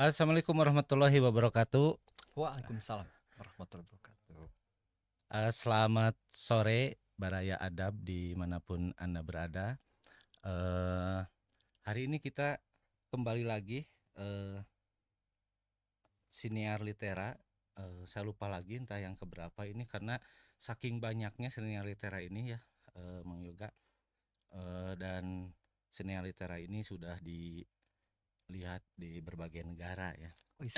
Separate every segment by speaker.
Speaker 1: Assalamualaikum warahmatullahi wabarakatuh.
Speaker 2: Waalaikumsalam warahmatullahi wabarakatuh.
Speaker 1: Selamat sore Baraya Adab dimanapun Anda berada. Eh, Hari ini kita kembali lagi eh, siniar litera. Saya lupa lagi entah yang keberapa ini karena saking banyaknya siniar litera ini ya, Mang Yoga. Dan siniar litera ini sudah dilihat di berbagai negara ya.
Speaker 2: Wis,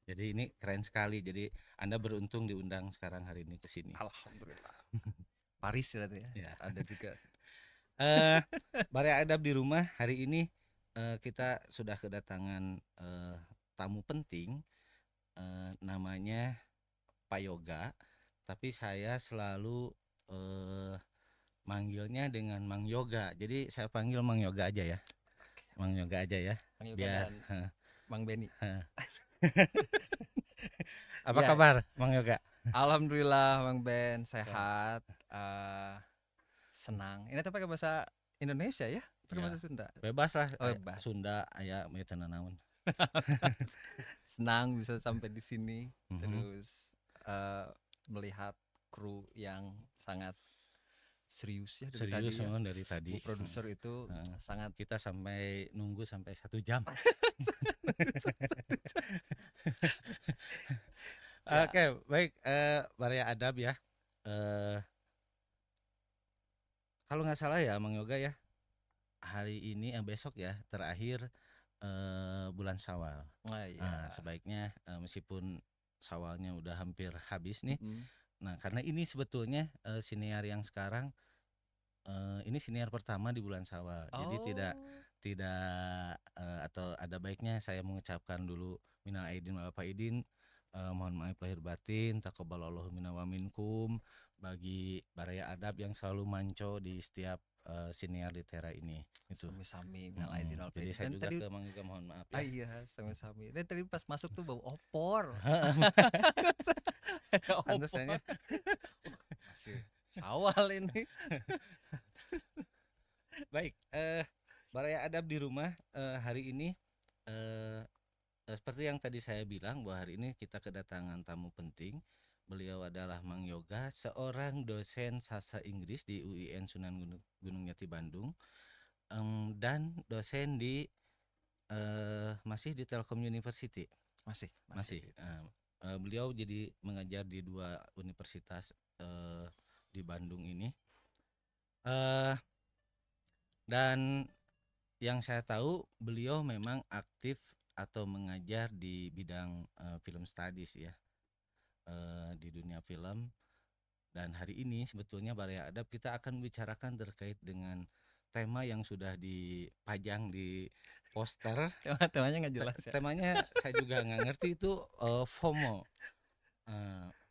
Speaker 1: Jadi ini keren sekali. Jadi Anda beruntung diundang sekarang hari ini ke sini.
Speaker 2: alhamdulillah. Paris berarti ya.
Speaker 1: Ya.
Speaker 2: Ada juga.
Speaker 1: Eh, Baraya Adab di rumah hari ini kita sudah kedatangan tamu penting, namanya Pak Yoga, tapi saya selalu eh, manggilnya dengan Mang Yoga. Jadi saya panggil Mang Yoga aja ya, Mang Yoga aja ya,
Speaker 2: Mang Yoga
Speaker 1: biar.
Speaker 2: dan Mang Beni.
Speaker 1: Apa
Speaker 2: Ya,
Speaker 1: kabar Mang Yoga?
Speaker 2: alhamdulillah Mang Ben
Speaker 1: Sehat.
Speaker 2: sehat. Senang. Ini tapi pakai bahasa Indonesia ya? Pakai
Speaker 1: Ya,
Speaker 2: bahasa Sunda.
Speaker 1: bebas lah,
Speaker 2: Oh, bebas.
Speaker 1: Sunda aya meureun naon.
Speaker 2: Senang bisa sampai di sini.
Speaker 1: Mhm.
Speaker 2: Terus melihat kru yang sangat serius ya dari tadi
Speaker 1: Serius
Speaker 2: ya.
Speaker 1: dari tadi.
Speaker 2: Bu produser itu sangat
Speaker 1: Kita sampai nunggu sampai 1 jam.
Speaker 2: ya.
Speaker 1: Oke, baik, Baraya Adab ya. Eh, Kalau nggak salah ya, Mang Yoga ya, hari ini besok ya terakhir bulan Syawal.
Speaker 2: Oh
Speaker 1: Nah,
Speaker 2: iya.
Speaker 1: sebaiknya meskipun Syawalnya udah hampir habis nih.
Speaker 2: Mm-mm.
Speaker 1: Nah, karena ini sebetulnya siniar yang sekarang ini siniar pertama di bulan Syawal. Jadi tidak
Speaker 2: Oh,
Speaker 1: tidak atau ada baiknya saya mengucapkan dulu minal aidin wal faidin, mohon maaf lahir batin, taqabbalallahu minna wa minkum, bagi Baraya Adab yang selalu manco di setiap siniar litera ini itu.
Speaker 2: sami-sami minal aidin wal
Speaker 1: Jadi
Speaker 2: faizin.
Speaker 1: saya
Speaker 2: Dan
Speaker 1: juga
Speaker 2: tadi
Speaker 1: ke Mang Yoga mohon maaf ya.
Speaker 2: iya, sami-sami. Dan tadi pas masuk tuh bau opor. Ada opor.
Speaker 1: Pantesannya.
Speaker 2: Masih Sawal ini.
Speaker 1: Baik, Baraya Adab di rumah hari ini eh seperti yang tadi saya bilang bahwa hari ini kita kedatangan tamu penting. Beliau adalah Mang Yoga, seorang dosen sastra Inggris di UIN Sunan Gunung Jati Bandung, dan dosen di masih di Telkom University.
Speaker 2: Masih,
Speaker 1: Masih.
Speaker 2: gitu.
Speaker 1: Beliau jadi mengajar di dua universitas di Bandung ini. Eh, dan yang saya tahu beliau memang aktif atau mengajar di bidang film studies ya, di dunia film. Dan hari ini sebetulnya Baraya Adab kita akan membicarakan terkait dengan tema yang sudah dipajang di poster.
Speaker 2: Temanya nggak jelas ya.
Speaker 1: Temanya saya juga nggak ngerti itu, FOMO.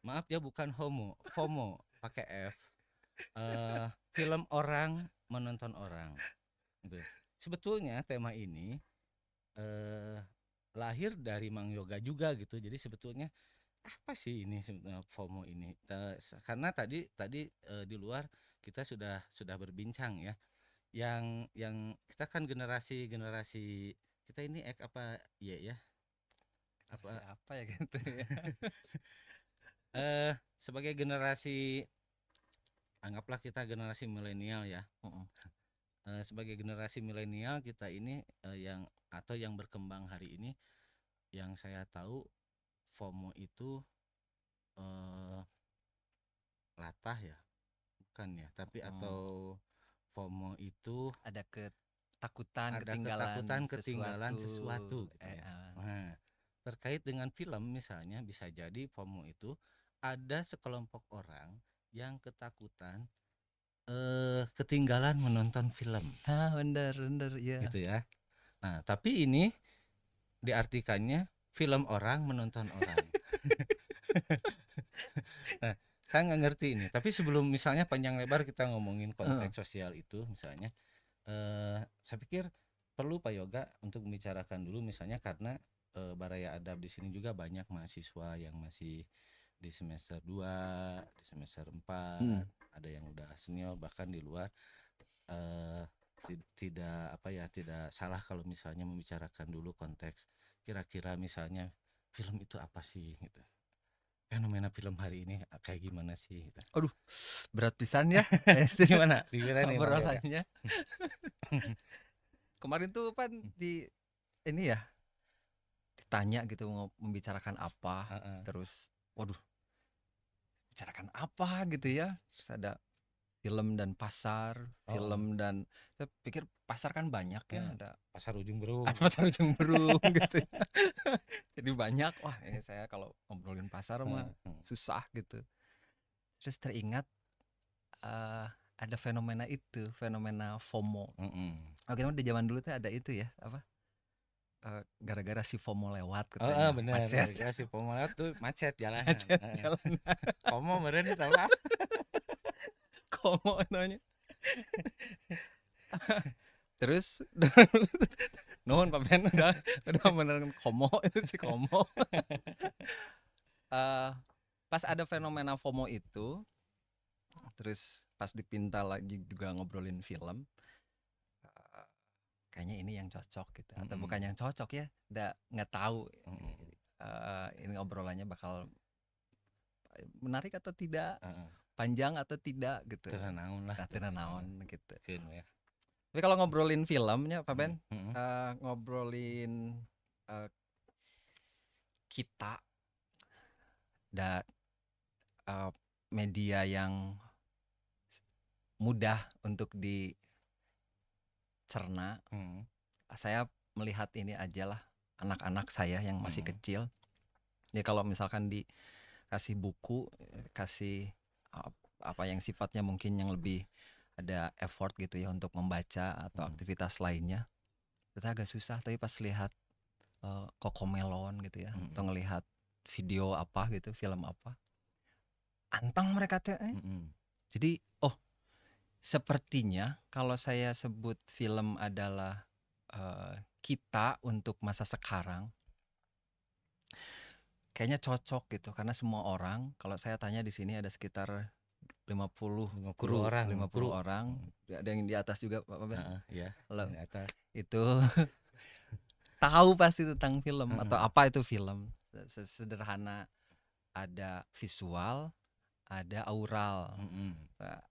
Speaker 1: Maaf ya, bukan homo, FOMO pakai F. Film orang menonton orang. Gitu. Sebetulnya tema ini eh, lahir dari Mang Yoga juga gitu. Jadi sebetulnya apa sih ini sebenarnya FOMO ini? Karena tadi di luar kita sudah berbincang ya. Yang kita kan generasi kita ini apa ya ya? Apa
Speaker 2: Siapa ya gitu ya.
Speaker 1: sebagai generasi, anggaplah kita generasi milenial ya.
Speaker 2: Mm-mm.
Speaker 1: Sebagai generasi milenial kita ini yang berkembang hari ini, yang saya tahu FOMO itu eh, latah ya, bukan ya, tapi
Speaker 2: Mm.
Speaker 1: atau FOMO itu
Speaker 2: Ada ketakutan
Speaker 1: ada
Speaker 2: ketinggalan
Speaker 1: ketakutan ketinggalan
Speaker 2: sesuatu.
Speaker 1: sesuatu gitu ya. Nah, terkait dengan film misalnya bisa jadi FOMO itu ada sekelompok orang yang ketakutan ketinggalan menonton film
Speaker 2: Bener bener ya.
Speaker 1: gitu ya. Nah, tapi ini diartikannya film orang menonton orang. Nah, saya nggak ngerti ini. Tapi sebelum misalnya panjang lebar kita ngomongin konteks sosial itu misalnya, saya pikir perlu Pak Yoga untuk membicarakan dulu misalnya karena Baraya Adab di sini juga banyak mahasiswa yang masih di semester 2, di semester 4,
Speaker 2: Mm.
Speaker 1: ada yang udah senior bahkan di luar. eh, Tidak apa ya, tidak salah kalau misalnya membicarakan dulu konteks kira-kira misalnya film itu apa sih gitu. Fenomena film hari ini kayak gimana sih gitu.
Speaker 2: Aduh, berat pisan ya.
Speaker 1: Gimana? Gimana nih Bang Yoga?
Speaker 2: Obrolannya. Kemarin tuh kan di ini ya ditanya gitu mau membicarakan apa,
Speaker 1: Heeh.
Speaker 2: terus waduh, bicarakan apa gitu ya. Terus ada film dan pasar,
Speaker 1: Oh,
Speaker 2: film dan saya pikir pasar kan banyak ya, ada
Speaker 1: pasar ujung berung.
Speaker 2: pasar ujung berung gitu ya. Jadi banyak, wah ini saya kalau ngobrolin pasar mah susah gitu. Terus teringat ada fenomena itu, fenomena FOMO. Oke, di zaman dulu tuh ada itu ya, apa? Gara-gara si FOMO lewat katanya
Speaker 1: Bener.
Speaker 2: macet.
Speaker 1: Ya si pemolat tuh macet jalanan.
Speaker 2: Macet jalanan.
Speaker 1: Komo meren tahu apa?
Speaker 2: FOMO namanya. Terus nuhun Pak Ben udah beneran komo itu si komo. Pas ada fenomena FOMO itu, terus pas dipinta lagi juga ngobrolin film, kayaknya ini yang cocok gitu, atau bukan yang cocok ya, nggak tahu ini obrolannya bakal menarik atau tidak, panjang atau tidak gitu.
Speaker 1: Terenaun lah.
Speaker 2: Terenaun gitu.
Speaker 1: Ya.
Speaker 2: Tapi kalau ngobrolin filmnya Pak Ben, ngobrolin kita dan media yang mudah untuk dicerna. Saya melihat ini aja lah, anak-anak saya yang masih kecil. Jadi kalau misalkan dikasih buku, kasih apa yang sifatnya mungkin yang lebih ada effort gitu ya untuk membaca atau aktivitas lainnya, itu agak susah. Tapi pas lihat Cocomelon gitu ya, atau ngelihat video apa gitu, film apa, antang mereka teh. Jadi sepertinya kalau saya sebut film adalah kita untuk masa sekarang, kayaknya cocok gitu, karena semua orang, kalau saya tanya di sini ada sekitar 50 orang, ada yang di atas juga Pak Ben.
Speaker 1: Iya, di atas.
Speaker 2: Itu tahu pasti tentang film atau apa itu film. Sederhana, ada visual, ada aural,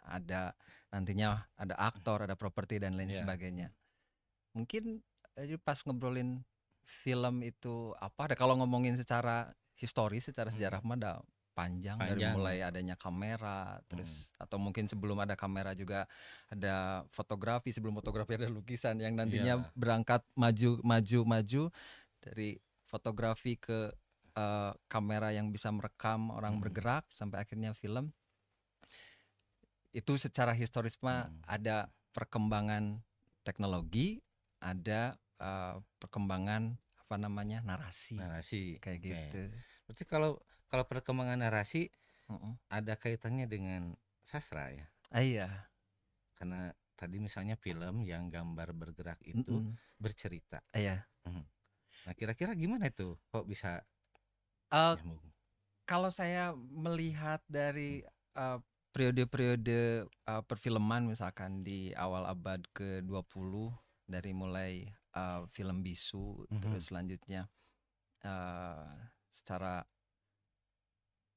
Speaker 2: ada nantinya ada aktor, ada properti dan lain sebagainya. Mungkin pas ngobrolin film itu apa, ada kalau ngomongin secara historis, secara sejarah mah panjang dari mulai adanya kamera, terus atau mungkin sebelum ada kamera juga ada fotografi, sebelum fotografi ada lukisan yang nantinya berangkat maju dari fotografi ke kamera yang bisa merekam orang bergerak sampai akhirnya film. Itu secara historis mah ada perkembangan teknologi, ada perkembangan apa namanya narasi kayak gitu.
Speaker 1: Berarti kalau perkembangan narasi ada kaitannya dengan sastra ya?
Speaker 2: Iya.
Speaker 1: Karena tadi misalnya film yang gambar bergerak itu bercerita.
Speaker 2: Iya.
Speaker 1: Nah kira-kira gimana itu kok bisa nyambung?
Speaker 2: Kalau saya melihat dari periode-periode perfilman misalkan di awal abad ke-20, dari mulai film bisu, terus selanjutnya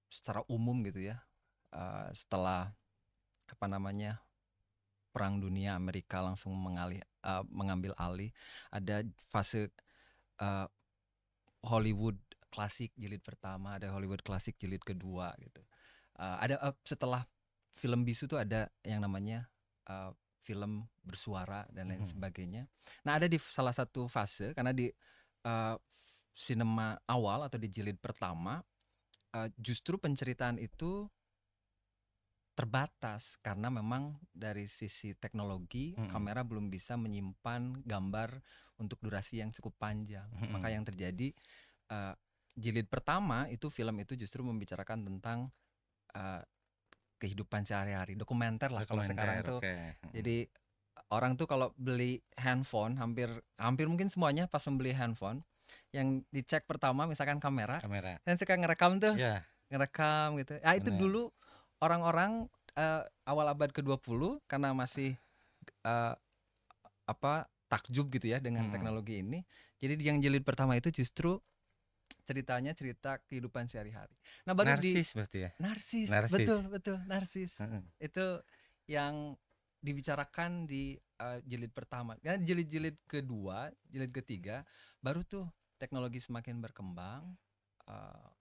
Speaker 2: secara umum gitu ya, setelah apa namanya Perang Dunia, Amerika langsung mengambil alih, ada fase Hollywood klasik jilid pertama, ada Hollywood klasik jilid kedua gitu. Ada setelah film bisu tuh ada yang namanya film bersuara dan lain sebagainya. Nah, ada di salah satu fase, karena di sinema awal atau di jilid pertama justru penceritaan itu terbatas karena memang dari sisi teknologi kamera belum bisa menyimpan gambar untuk durasi yang cukup panjang. Maka yang terjadi jilid pertama itu film itu justru membicarakan tentang kehidupan sehari-hari, dokumenter lah kalau sekarang tuh. Jadi orang tuh kalau beli handphone, hampir mungkin semuanya pas membeli handphone, yang dicek pertama misalkan kamera. Dan suka ngerekam tuh, ngerekam gitu. Itu dulu orang-orang awal abad ke-20 karena masih takjub gitu ya dengan teknologi ini. Jadi yang jilid pertama itu justru ceritanya cerita kehidupan sehari-hari. Nah, baru
Speaker 1: Narsis berarti ya.
Speaker 2: narsis,
Speaker 1: Narsis.
Speaker 2: betul narsis. Itu yang dibicarakan di jilid pertama. Karena jilid kedua, jilid ketiga baru tuh teknologi semakin berkembang,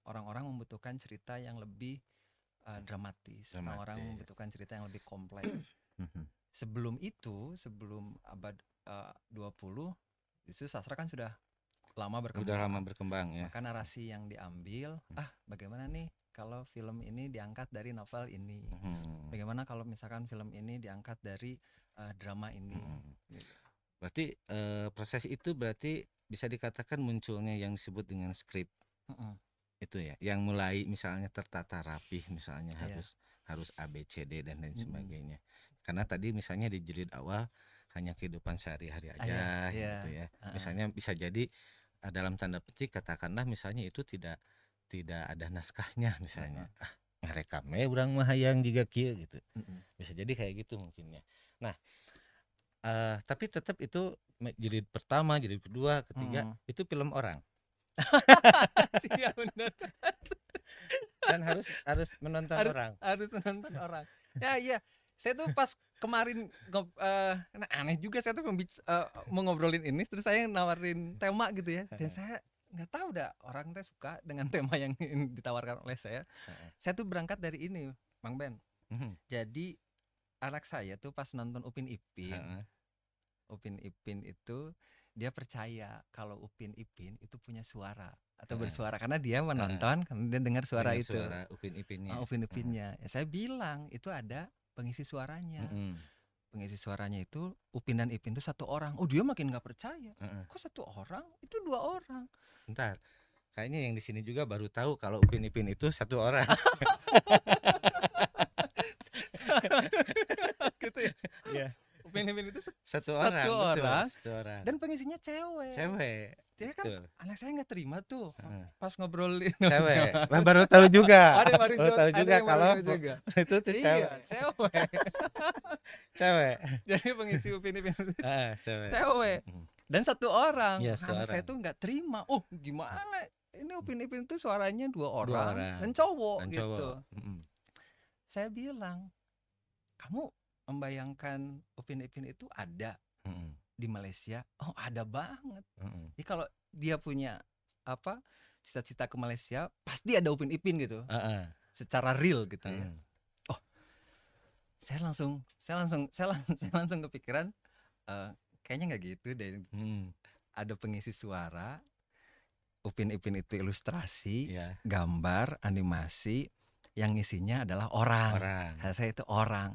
Speaker 2: orang-orang membutuhkan cerita yang lebih dramatis. Orang-orang membutuhkan cerita yang lebih kompleks. Sebelum itu, sebelum abad 20, justru sastra kan sudah lama berkembang
Speaker 1: ya.
Speaker 2: Maka narasi yang diambil, bagaimana nih kalau film ini diangkat dari novel ini, bagaimana kalau misalkan film ini diangkat dari drama ini.
Speaker 1: Berarti proses itu berarti bisa dikatakan munculnya yang disebut dengan skrip. Itu ya, yang mulai misalnya tertata rapih, misalnya harus A B C D dan lain sebagainya. Karena tadi misalnya di jilid awal hanya kehidupan sehari-hari aja gitu ya. Misalnya bisa jadi dalam tanda petik katakanlah misalnya itu tidak ada naskahnya misalnya. Ngerekamnya urang mah hayang jiga kieu gitu. Bisa jadi kayak gitu mungkin ya. Nah, tapi tetap itu jilid pertama, jilid kedua, ketiga itu film orang.
Speaker 2: Iya benar.
Speaker 1: Dan harus menonton orang.
Speaker 2: Harus menonton orang. Ya iya. Saya tuh pas kemarin aneh juga, saya tuh mau ngobrolin ini terus saya nawarin tema gitu ya. Dan saya nggak tahu dah orang teh suka dengan tema yang ditawarkan oleh saya. Saya tuh berangkat dari ini, Bang Ben. Jadi anak saya tuh pas nonton Upin Ipin itu dia percaya kalau Upin Ipin itu punya suara atau bersuara karena dia menonton, karena dia dengar suara itu.
Speaker 1: Suara Upin Ipinnya.
Speaker 2: Upin Ipinnya. Ya, saya bilang itu ada pengisi suaranya. Pengisi suaranya itu Upin dan Ipin itu satu orang. Oh, dia makin nggak percaya. Kok satu orang? Itu dua orang.
Speaker 1: Bentar. Kayaknya yang di sini juga baru tahu kalau Upin Ipin itu satu orang.
Speaker 2: Gitu ya.
Speaker 1: Iya.
Speaker 2: Upin Ipin itu
Speaker 1: satu orang.
Speaker 2: Dan pengisinya cewek. Dia kan anak saya nggak terima tuh pas ngobrolin
Speaker 1: cewek. Baru tahu juga.
Speaker 2: Baru tahu juga
Speaker 1: kalau itu tuh cewek. Cewek.
Speaker 2: Jadi pengisi Upin Ipin itu
Speaker 1: cewek.
Speaker 2: Dan satu orang.
Speaker 1: Ya,
Speaker 2: anak saya tuh nggak terima. Oh, gimana? Ini Upin Ipin tuh suaranya dua orang dan cowok gitu. Saya bilang, kamu membayangkan Upin Ipin itu ada di Malaysia? Oh, ada banget. Jadi kalau dia punya cita-cita ke Malaysia, pasti ada Upin Ipin gitu. Secara real gitu ya. Oh, saya langsung kepikiran, kayaknya nggak gitu deh. Ada pengisi suara, Upin Ipin itu ilustrasi, gambar, animasi, yang isinya adalah orang. Saya itu orang.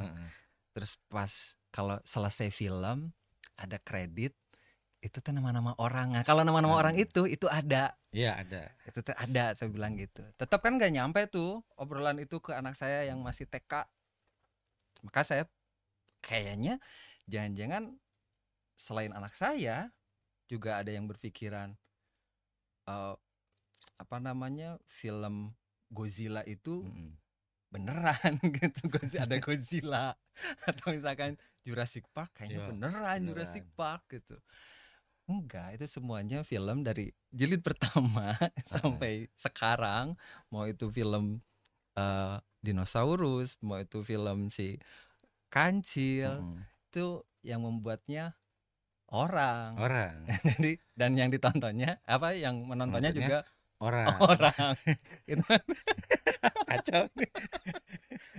Speaker 2: Terus pas kalau selesai film ada kredit, itu tuh nama-nama orang. Nah, kalau nama-nama orang itu ada.
Speaker 1: Iya, ada.
Speaker 2: Itu tuh ada, saya bilang gitu. Tetap kan nggak nyampe tuh obrolan itu ke anak saya yang masih TK. Maka saya kayaknya jangan-jangan selain anak saya juga ada yang berpikiran film Godzilla itu beneran gitu. Ada Godzilla atau misalkan Jurassic Park kayaknya beneran Jurassic Park gitu. Enggak, itu semuanya film dari jilid pertama sampai sekarang, mau itu film dinosaurus, mau itu film si kancil, itu yang membuatnya orang. Jadi dan yang ditontonnya yang menontonnya juga orang. Gitu.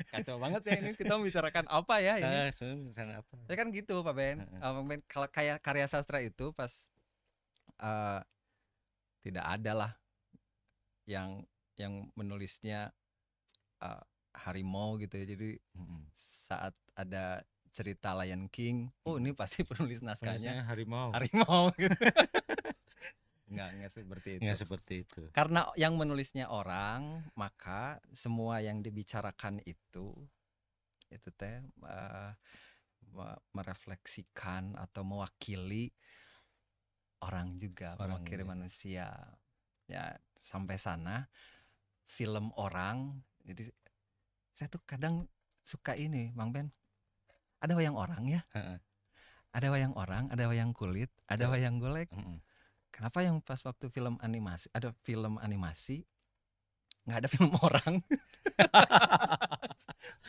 Speaker 2: Kacau banget ya ini, kita membicarakan apa ya ini? Ya kan gitu Pak Ben. Kalau kayak karya sastra itu pas tidak ada lah yang menulisnya harimau gitu ya. Jadi saat ada cerita Lion King, oh ini pasti penulis naskahnya harimau gitu. Enggak seperti itu. Karena yang menulisnya orang, maka semua yang dibicarakan itu teh merefleksikan atau mewakili orang juga, mewakili manusia. Ya, sampai sana film orang. Jadi saya tuh kadang suka ini, Bang Ben. Ada wayang orang ya. ada wayang orang, ada wayang kulit, ada
Speaker 1: Betul.
Speaker 2: wayang golek.
Speaker 1: Mm-mm.
Speaker 2: Kenapa yang pas waktu film animasi ada film animasi, nggak ada film orang?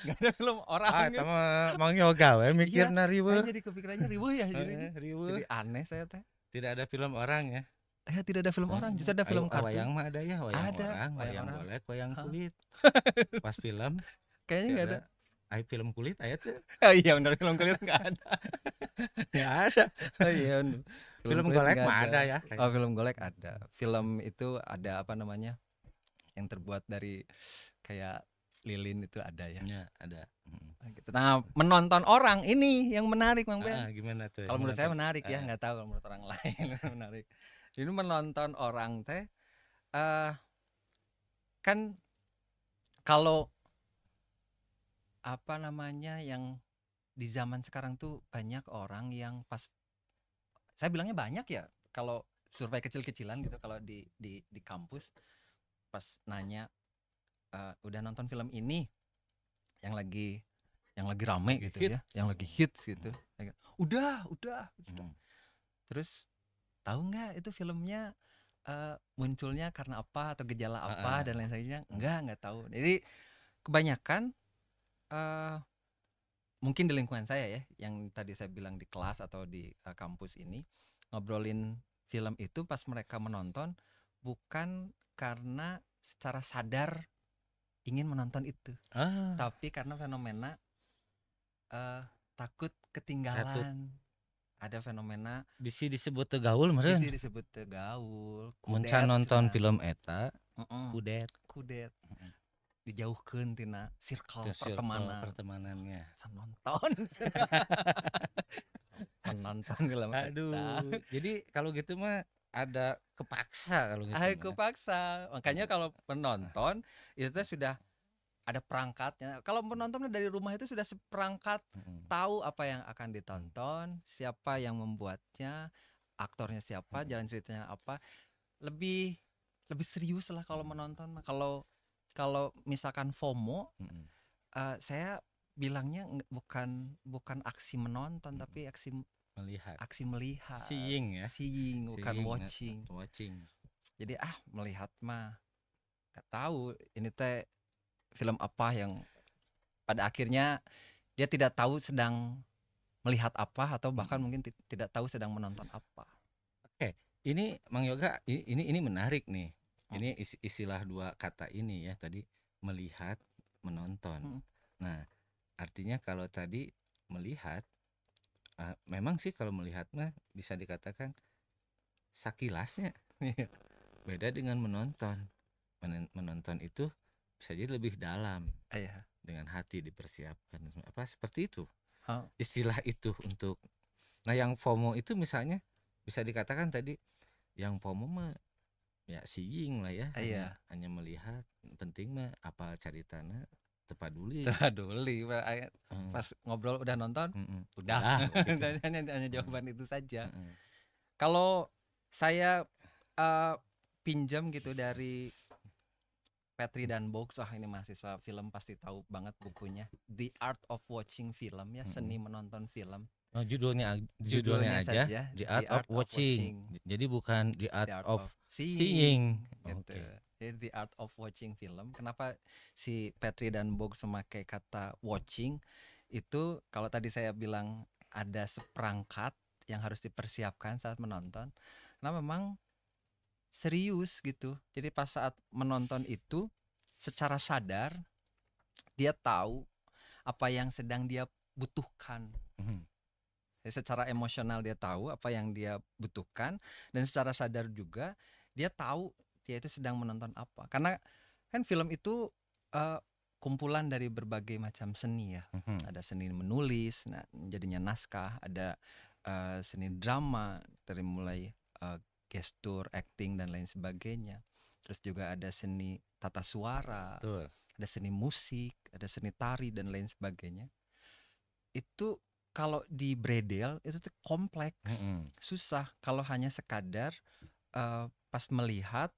Speaker 2: Nggak ada film orang
Speaker 1: Ah, eta
Speaker 2: kan?
Speaker 1: mah Mang Yoga we
Speaker 2: Iya,
Speaker 1: mikirna
Speaker 2: saya
Speaker 1: riweuh.
Speaker 2: jadi kepikirannya riweuh ya jadinya.
Speaker 1: Riweuh.
Speaker 2: Jadi aneh saya teh.
Speaker 1: Tidak ada film orang ya.
Speaker 2: Tidak ada film orang, justru ada film kartun.
Speaker 1: Wayang mah ada ya, wayang
Speaker 2: Ada
Speaker 1: orang,
Speaker 2: wayang
Speaker 1: wayang
Speaker 2: orang.
Speaker 1: golek, wayang
Speaker 2: Hah?
Speaker 1: kulit. Pas film
Speaker 2: Kayaknya nggak ada.
Speaker 1: ada film kulit aya tuh.
Speaker 2: Oh iya benar, film kulit nggak ada.
Speaker 1: Ya ada.
Speaker 2: Oh iya bener.
Speaker 1: Film
Speaker 2: Kulit
Speaker 1: golek
Speaker 2: nggak
Speaker 1: mah ada ya.
Speaker 2: Oh film golek ada. Film itu ada apa namanya, yang terbuat dari kayak lilin itu ada ya.
Speaker 1: Ya, ada.
Speaker 2: Gitu. Nah menonton orang ini yang menarik Mang Ben.
Speaker 1: Gimana tuh?
Speaker 2: Kalau menurut saya menarik ya,
Speaker 1: Ah.
Speaker 2: nggak tahu kalau menurut orang lain menarik. Jadi menonton orang teh kan kalau apa namanya yang di zaman sekarang tuh banyak orang yang pas, saya bilangnya banyak ya kalau survei kecil-kecilan gitu, kalau di kampus pas nanya udah nonton film ini yang lagi rame
Speaker 1: Lagi
Speaker 2: gitu
Speaker 1: hits.
Speaker 2: ya, yang lagi hits gitu. Udah gitu. Terus tahu nggak itu filmnya munculnya karena apa atau gejala apa dan lain sebagainya? Nggak tahu. Jadi kebanyakan mungkin di lingkungan saya ya, yang tadi saya bilang di kelas atau di kampus ini, ngobrolin film itu pas mereka menonton bukan karena secara sadar ingin menonton itu, tapi karena fenomena takut ketinggalan. Ada fenomena
Speaker 1: bisi disebut teu gaul meureun.
Speaker 2: bisi disebut teu gaul,
Speaker 1: Mun can nonton
Speaker 2: cenah.
Speaker 1: film eta
Speaker 2: kudet dijauhkeun tina circle
Speaker 1: pertemanannya.
Speaker 2: can nonton can nonton film eta.
Speaker 1: Aduh. Jadi kalau gitu mah ada kepaksa kalau gitu.
Speaker 2: Kepaksa. Makanya kalau penonton itu teh sudah ada perangkatnya. Kalau penontonnya dari rumah itu sudah seperangkat, tahu apa yang akan ditonton, siapa yang membuatnya, aktornya siapa, jalan ceritanya apa. Lebih serius lah kalau menonton. Kalau misalkan FOMO, saya bilangnya bukan aksi menonton, tapi aksi melihat.
Speaker 1: Seeing ya.
Speaker 2: Seeing, bukan watching. Jadi melihat mah nggak tahu ini teh film apa yang pada akhirnya dia tidak tahu sedang melihat apa, atau bahkan mungkin tidak tahu sedang menonton apa.
Speaker 1: Oke, ini Mang Yoga ini menarik nih. Ini istilah dua kata ini ya, tadi melihat, menonton. Nah, artinya kalau tadi melihat, memang sih kalau melihat mah bisa dikatakan sakilasnya. Beda dengan menonton. Menonton itu bisa jadi lebih dalam. Dengan hati dipersiapkan. Apa seperti itu? Istilah itu untuk. Nah, yang FOMO itu misalnya bisa dikatakan tadi yang FOMO mah ya seeing lah ya. Hanya melihat. Penting mah apa caritana tepaduli.
Speaker 2: Pas ngobrol udah nonton, udah. hanya jawaban itu saja. Kalau saya pinjam gitu dari Petri dan Box, ini mahasiswa film pasti tahu banget bukunya, The Art of Watching Film ya, seni menonton film.
Speaker 1: Judulnya aja The Art of Watching. Jadi bukan The Art of Seeing.
Speaker 2: Gitu. Jadi The Art of Watching Film. Kenapa si Petri dan Box memakai kata watching? Itu kalau tadi saya bilang ada seperangkat yang harus dipersiapkan saat menonton. Karena memang serius gitu. Jadi pas saat menonton itu secara sadar dia tahu apa yang sedang dia butuhkan. Jadi secara emosional dia tahu apa yang dia butuhkan, dan secara sadar juga dia tahu dia itu sedang menonton apa. Karena kan film itu kumpulan dari berbagai macam seni ya. Ada seni menulis, jadinya naskah, ada seni drama dari mulai gestur, acting dan lain sebagainya. Terus juga ada seni tata suara, ada seni musik, ada seni tari dan lain sebagainya. Itu kalau di bredel itu tuh kompleks, susah. Kalau hanya sekadar pas melihat,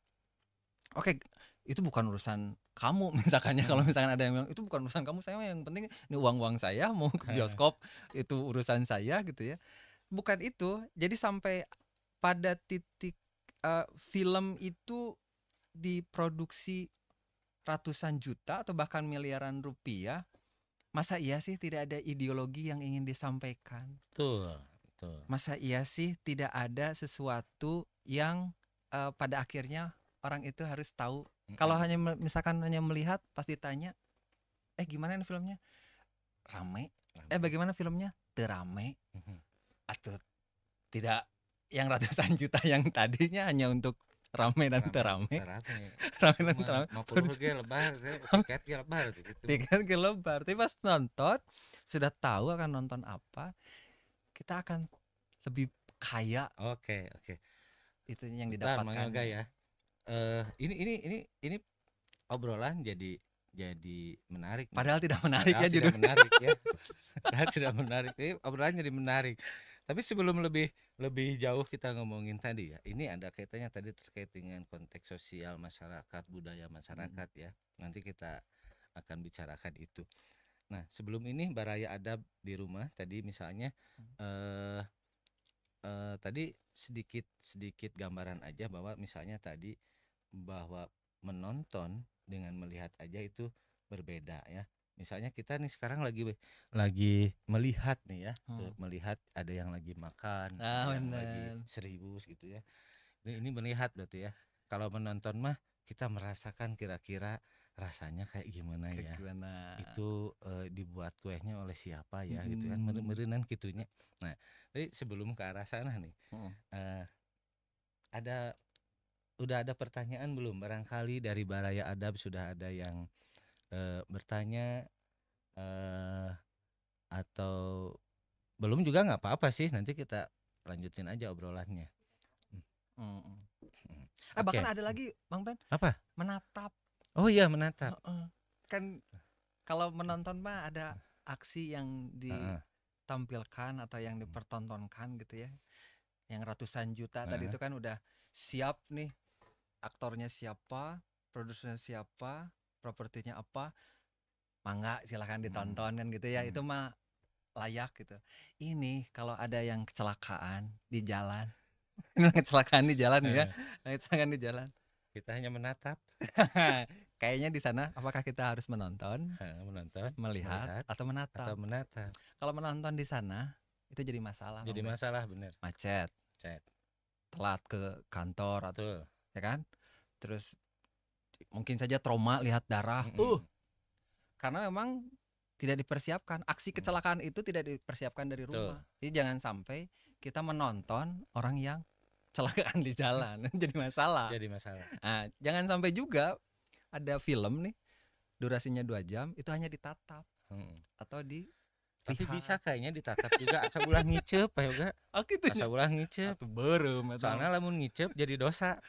Speaker 2: oke, itu bukan urusan kamu misalkannya. Kalau misalkan ada yang bilang itu bukan urusan kamu, saya yang penting ini uang saya, mau ke bioskop itu urusan saya gitu ya. bukan itu. Jadi sampai pada titik film itu diproduksi ratusan juta atau bahkan miliaran rupiah, masa iya sih tidak ada ideologi yang ingin disampaikan?
Speaker 1: Betul, betul.
Speaker 2: Masa iya sih tidak ada sesuatu yang pada akhirnya orang itu harus tahu? Kalau hanya misalkan hanya melihat, pasti tanya, gimana nih filmnya? Rame. Bagaimana filmnya? Terame. Atau tidak yang ratusan juta yang tadinya hanya untuk rame dan terame. Rame dan terame.
Speaker 1: 50 ge lebar, tiket ge lebar gitu.
Speaker 2: Tiket ge lebar. Tapi pas nonton sudah tahu akan nonton apa, kita akan lebih kaya.
Speaker 1: Oke.
Speaker 2: Itu yang didapatkan.
Speaker 1: Mang Yoga ya. Ini obrolan jadi menarik.
Speaker 2: Padahal tidak menarik ya
Speaker 1: judul. Tidak menarik ya. Padahal tidak menarik. Obrolan jadi menarik. Tapi sebelum lebih jauh kita ngomongin tadi ya, ini ada kaitannya tadi terkait dengan konteks sosial masyarakat, budaya masyarakat ya. Nanti kita akan bicarakan itu. Nah, sebelum ini Baraya Adab di rumah tadi misalnya tadi sedikit gambaran aja bahwa misalnya tadi bahwa menonton dengan melihat aja itu berbeda ya. Misalnya kita nih sekarang lagi melihat nih ya, melihat ada yang lagi makan, ada yang lagi serius gitu ya. Ini melihat berarti ya. Kalau menonton mah kita merasakan kira-kira rasanya kayak gimana ya. Itu dibuat kuenya oleh siapa ya gitu kan, meureunnan kitunya. Nah, jadi sebelum ke arah sana nih, udah ada pertanyaan belum? Barangkali dari Baraya Adab sudah ada yang bertanya atau belum juga nggak apa-apa sih, nanti kita lanjutin aja obrolannya.
Speaker 2: Bahkan ada lagi Bang Ben.
Speaker 1: Apa?
Speaker 2: Menatap.
Speaker 1: Oh iya, menatap.
Speaker 2: Kan kalau menonton mah ada aksi yang ditampilkan atau yang dipertontonkan gitu ya. Yang ratusan juta tadi itu kan udah siap nih, aktornya siapa, produsernya siapa, propertinya apa, mangga silahkan ditonton kan gitu ya. Itu mah layak gitu. Ini kalau ada yang kecelakaan di jalan, kecelakaan di jalan ya, kecelakaan di jalan,
Speaker 1: kita hanya menatap.
Speaker 2: Kayaknya di sana apakah kita harus menonton, melihat atau menatap? Kalau menonton di sana itu jadi masalah.
Speaker 1: Jadi masalah bener.
Speaker 2: Macet, telat ke kantor atau ya kan? Terus mungkin saja trauma lihat darah. Karena memang tidak dipersiapkan. Aksi kecelakaan itu tidak dipersiapkan dari rumah. Jadi jangan sampai kita menonton orang yang kecelakaan di jalan. Jadi masalah. Nah, jangan sampai juga ada film nih durasinya 2 jam itu hanya ditatap atau
Speaker 1: tapi bisa kayaknya ditatap juga asa ulah ngicep ya juga.
Speaker 2: Gitu
Speaker 1: asa ulah ngicep
Speaker 2: atau beureum
Speaker 1: soalnya lamun ngicep jadi dosa.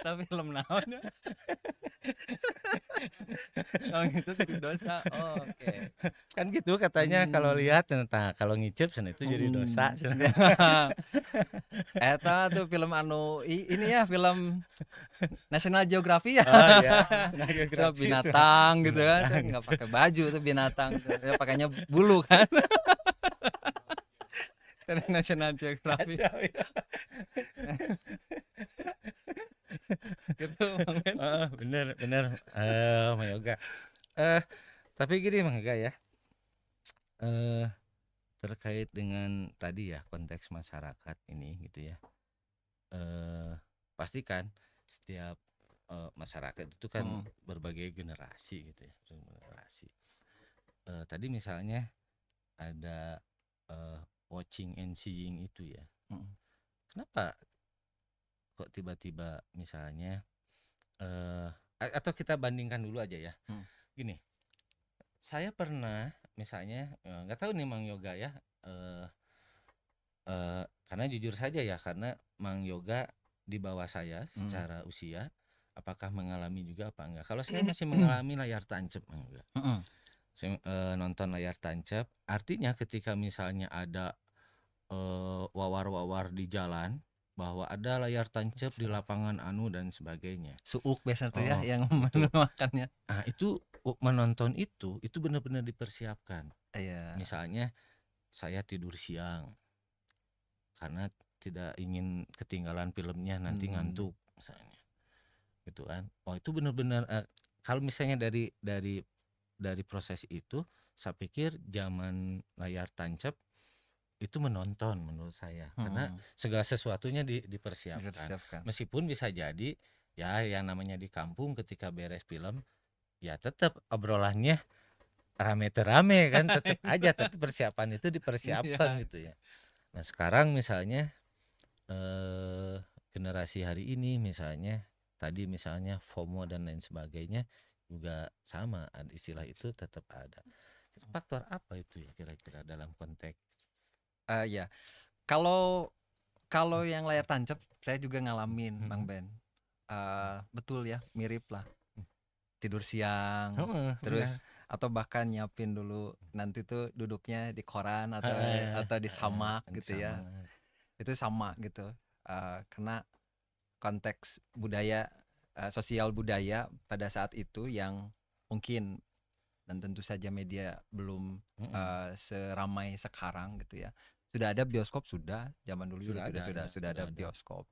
Speaker 2: Tapi film naon ya? Oh gitu jadi dosa. Oke.
Speaker 1: Kan gitu katanya kalau lihat kalau ngicep sana itu jadi dosa.
Speaker 2: Eta tuh film anu ini ya, film National Geographic ya.
Speaker 1: National Geographic.
Speaker 2: Binatang gitu kan, nggak pakai baju tuh binatang, ya pakainya bulu kan. National Geographic. Gitu Bang Ben.
Speaker 1: Bener Mang Yoga. Tapi gini Mang Yoga ya, terkait dengan tadi ya konteks masyarakat ini gitu ya, pasti kan setiap masyarakat itu kan berbagai generasi gitu ya, tadi misalnya ada watching and seeing itu ya, kenapa kok tiba-tiba misalnya atau kita bandingkan dulu aja ya. Gini, saya pernah misalnya nggak tahu nih Mang Yoga ya, karena jujur saja ya, karena Mang Yoga di bawah saya secara usia, apakah mengalami juga apa enggak? Kalau saya masih mengalami layar tancap Mang Yoga. Saya nonton layar tancap, artinya ketika misalnya ada wawar-wawar di jalan, bahwa ada layar tancap di lapangan anu dan sebagainya.
Speaker 2: Suuk biasa tuh ya yang makannya.
Speaker 1: Nah, itu menonton itu benar-benar dipersiapkan.
Speaker 2: Iya.
Speaker 1: Misalnya saya tidur siang karena tidak ingin ketinggalan filmnya nanti ngantuk misalnya, gitu kan. Oh itu benar-benar kalau misalnya dari proses itu, saya pikir zaman layar tancap itu menonton menurut saya, karena segala sesuatunya dipersiapkan. Meskipun bisa jadi ya yang namanya di kampung ketika beres film ya tetap obrolannya rame-rame kan, tetap aja, tapi persiapan itu dipersiapkan gitu ya. Nah sekarang misalnya generasi hari ini misalnya tadi misalnya FOMO dan lain sebagainya juga sama, istilah itu tetap ada. Faktor apa itu ya kira-kira dalam konteks?
Speaker 2: Ya, kalau yang layar tancap saya juga ngalamin, Bang Ben. Betul ya, mirip lah. Tidur siang, terus atau bahkan nyiapin dulu nanti tuh duduknya di koran atau di samak gitu ya. Itu sama gitu. Karena konteks budaya, sosial budaya pada saat itu yang mungkin, dan tentu saja media belum seramai sekarang gitu ya. Sudah ada bioskop, zaman dulu sudah ada bioskop.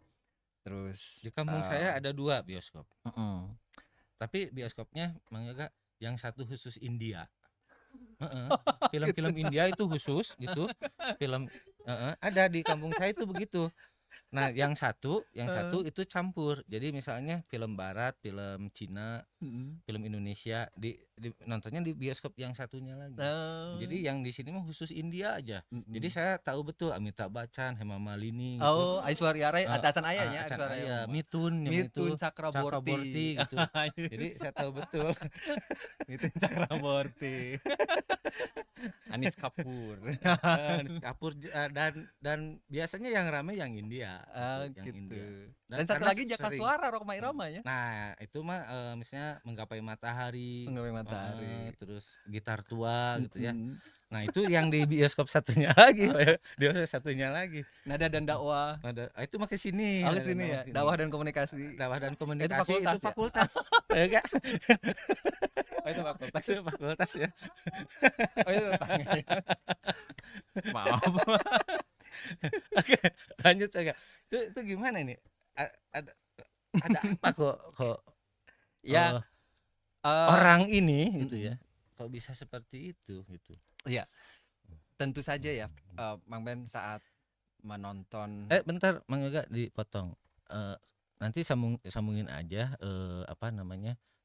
Speaker 2: Terus
Speaker 1: di kampung saya ada 2 bioskop. Tapi bioskopnya Mang Yoga yang satu khusus India. Film-film India itu khusus gitu. Film ada di kampung saya itu begitu. Nah, yang satu itu campur. Jadi misalnya film barat, film Cina, film Indonesia nontonnya di bioskop yang satunya lagi. Jadi yang di sini mah khusus India aja. Jadi saya tahu betul Amitabh Bachchan, Hema Malini gitu.
Speaker 2: Aishwarya Rai, acan ayahnya
Speaker 1: Aishwarya, Mitun Chakraborty gitu. Jadi saya tahu betul.
Speaker 2: Mitun Chakraborty. Anis Kapoor.
Speaker 1: Dan biasanya yang ramai yang India. Yang
Speaker 2: Gitu.
Speaker 1: India.
Speaker 2: Dan satu lagi Jaka Suara, Rokma Irama ya.
Speaker 1: Nah itu mah misalnya Menggapai Matahari, terus Gitar Tua gitu ya. Nah itu yang di bioskop satunya lagi, bioskop satunya lagi.
Speaker 2: Nada dan Dakwah.
Speaker 1: Itu mah ke sini.
Speaker 2: Ke sini ya. Dakwah dan Komunikasi.
Speaker 1: Itu fakultas. Ya enggak?
Speaker 2: Itu fakultas.
Speaker 1: Itu fakultas ya.
Speaker 2: Itu maaf.
Speaker 1: Oke, lanjut saja. Itu gimana ini? Ada apa kok
Speaker 2: ya
Speaker 1: orang ini gitu ya? Kok bisa seperti itu gitu?
Speaker 2: Iya. Tentu saja ya, Mang Ben saat menonton.
Speaker 1: Bentar, Mang Yoga dipotong. Nanti sambungin aja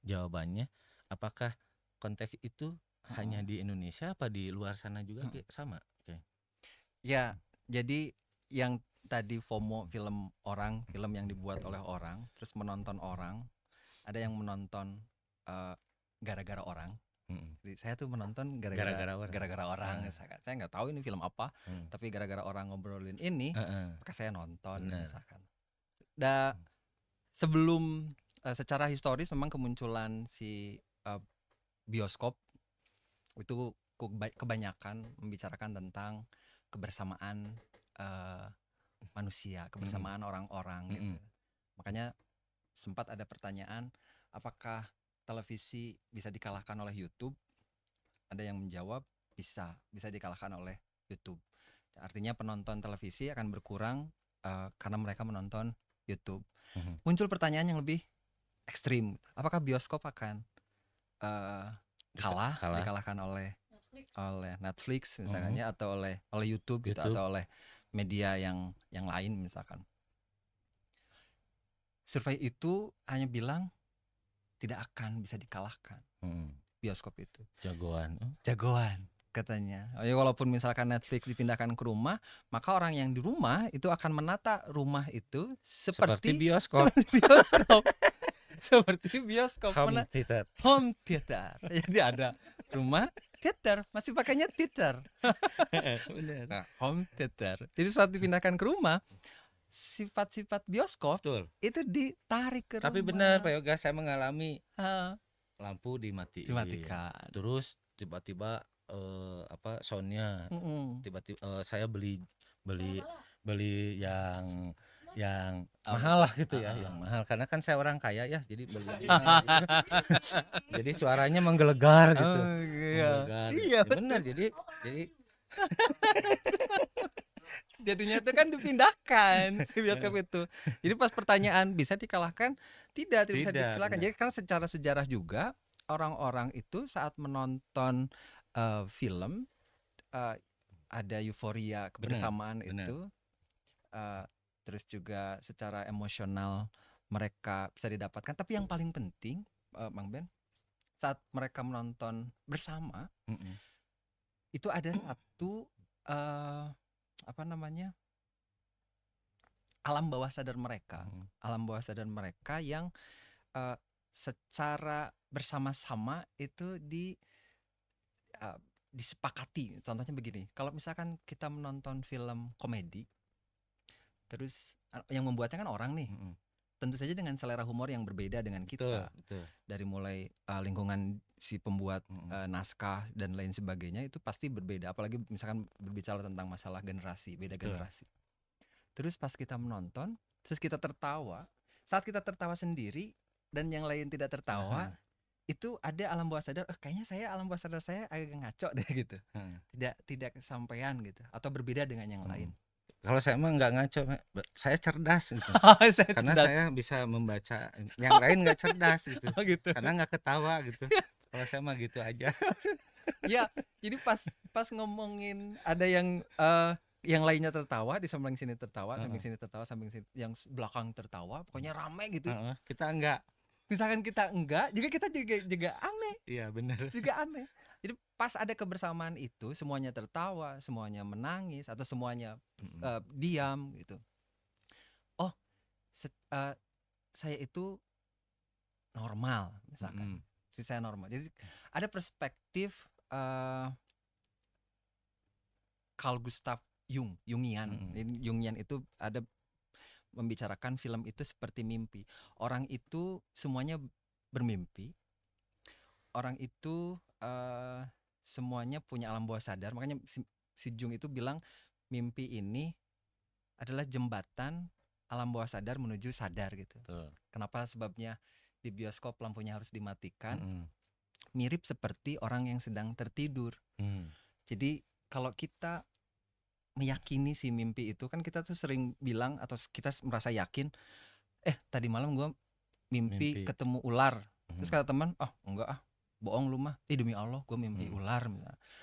Speaker 1: jawabannya. Apakah konteks itu hanya di Indonesia apa di luar sana juga sama?
Speaker 2: Ya, jadi yang tadi FOMO, film yang dibuat oleh orang, terus menonton orang, ada yang menonton gara-gara orang. Jadi saya tuh menonton gara-gara orang. Saya nggak tahu ini film apa, tapi gara-gara orang ngobrolin ini, maka saya nonton misalkan. Sebelum secara historis memang kemunculan si bioskop itu kebanyakan membicarakan tentang kebersamaan manusia, kebersamaan orang-orang gitu. Makanya sempat ada pertanyaan, apakah televisi bisa dikalahkan oleh YouTube? Ada yang menjawab bisa dikalahkan oleh YouTube. Artinya penonton televisi akan berkurang karena mereka menonton YouTube. Muncul pertanyaan yang lebih ekstrim, apakah bioskop akan dikalahkan oleh Netflix misalnya, atau oleh YouTube gitu, atau oleh media yang lain misalkan. Survei itu hanya bilang tidak akan bisa dikalahkan bioskop itu.
Speaker 1: Jagoan
Speaker 2: Katanya. Walaupun misalkan Netflix dipindahkan ke rumah, maka orang yang di rumah itu akan menata rumah itu seperti
Speaker 1: bioskop.
Speaker 2: Seperti bioskop.
Speaker 1: Home theater.
Speaker 2: Jadi ada rumah, theater, masih pakainya theater. Nah, home theater. Jadi saat dipindahkan ke rumah, sifat-sifat bioskop itu ditarik ke rumah.
Speaker 1: Tapi benar Pak Yoga, saya mengalami lampu dimatikan. Terus tiba-tiba soundnya tiba-tiba saya beli yang mahal lah gitu ya, yang mahal karena kan saya orang kaya ya, jadi beli jadi suaranya menggelegar gitu. Menggelegar.
Speaker 2: Iya,
Speaker 1: benar. Jadi
Speaker 2: Jadinya itu kan dipindahkan si bioskop itu. Jadi pas pertanyaan bisa dikalahkan, tidak bisa
Speaker 1: Tidak,
Speaker 2: dikalahkan.
Speaker 1: benar.
Speaker 2: Jadi karena secara sejarah juga orang-orang itu saat menonton film ada euforia
Speaker 1: Benar,
Speaker 2: kebersamaan
Speaker 1: benar.
Speaker 2: itu, terus juga secara emosional mereka bisa didapatkan. Tapi yang paling penting, Bang Ben, saat mereka menonton bersama, itu ada satu apa namanya, alam bawah sadar mereka, alam bawah sadar mereka yang secara bersama-sama itu disepakati. Contohnya begini, kalau misalkan kita menonton film komedi, terus yang membuatnya kan orang nih, tentu saja dengan selera humor yang berbeda dengan kita.
Speaker 1: Betul.
Speaker 2: Dari mulai lingkungan si pembuat naskah dan lain sebagainya itu pasti berbeda. Apalagi misalkan berbicara tentang masalah generasi, beda generasi. Terus pas kita menonton, terus kita tertawa. Saat kita tertawa sendiri dan yang lain tidak tertawa, itu ada alam bawah sadar, kayaknya alam bawah sadar saya agak ngaco deh gitu. Tidak kesampaian gitu, atau berbeda dengan yang lain.
Speaker 1: Kalau saya mah nggak ngaco, saya cerdas gitu. Karena saya bisa membaca, yang lain nggak cerdas gitu.
Speaker 2: Gitu.
Speaker 1: Karena nggak ketawa gitu. Kalau saya mah gitu aja.
Speaker 2: Ya, jadi pas ngomongin ada yang lainnya tertawa, di samping sini tertawa, samping sini tertawa, samping sini yang belakang tertawa, pokoknya rame gitu.
Speaker 1: Kita enggak.
Speaker 2: Misalkan kita enggak, kita juga aneh.
Speaker 1: Iya, benar.
Speaker 2: Juga aneh. Jadi pas ada kebersamaan itu, semuanya tertawa, semuanya menangis atau semuanya diam gitu. Oh, saya itu normal misalkan. Saya normal. Jadi ada perspektif Carl Gustav Jung, Jungian. Jungian itu ada membicarakan film itu seperti mimpi. Orang itu semuanya bermimpi. Orang itu semuanya punya alam bawah sadar. Makanya si Jung itu bilang mimpi ini adalah jembatan alam bawah sadar menuju sadar gitu. Kenapa? Sebabnya di bioskop lampunya harus dimatikan. Mirip seperti orang yang sedang tertidur. Jadi kalau kita meyakini si mimpi itu, kan kita tuh sering bilang atau kita merasa yakin, tadi malam gue mimpi ketemu ular. Terus kata teman, enggak bohong lu mah, demi Allah gue mimpi ular.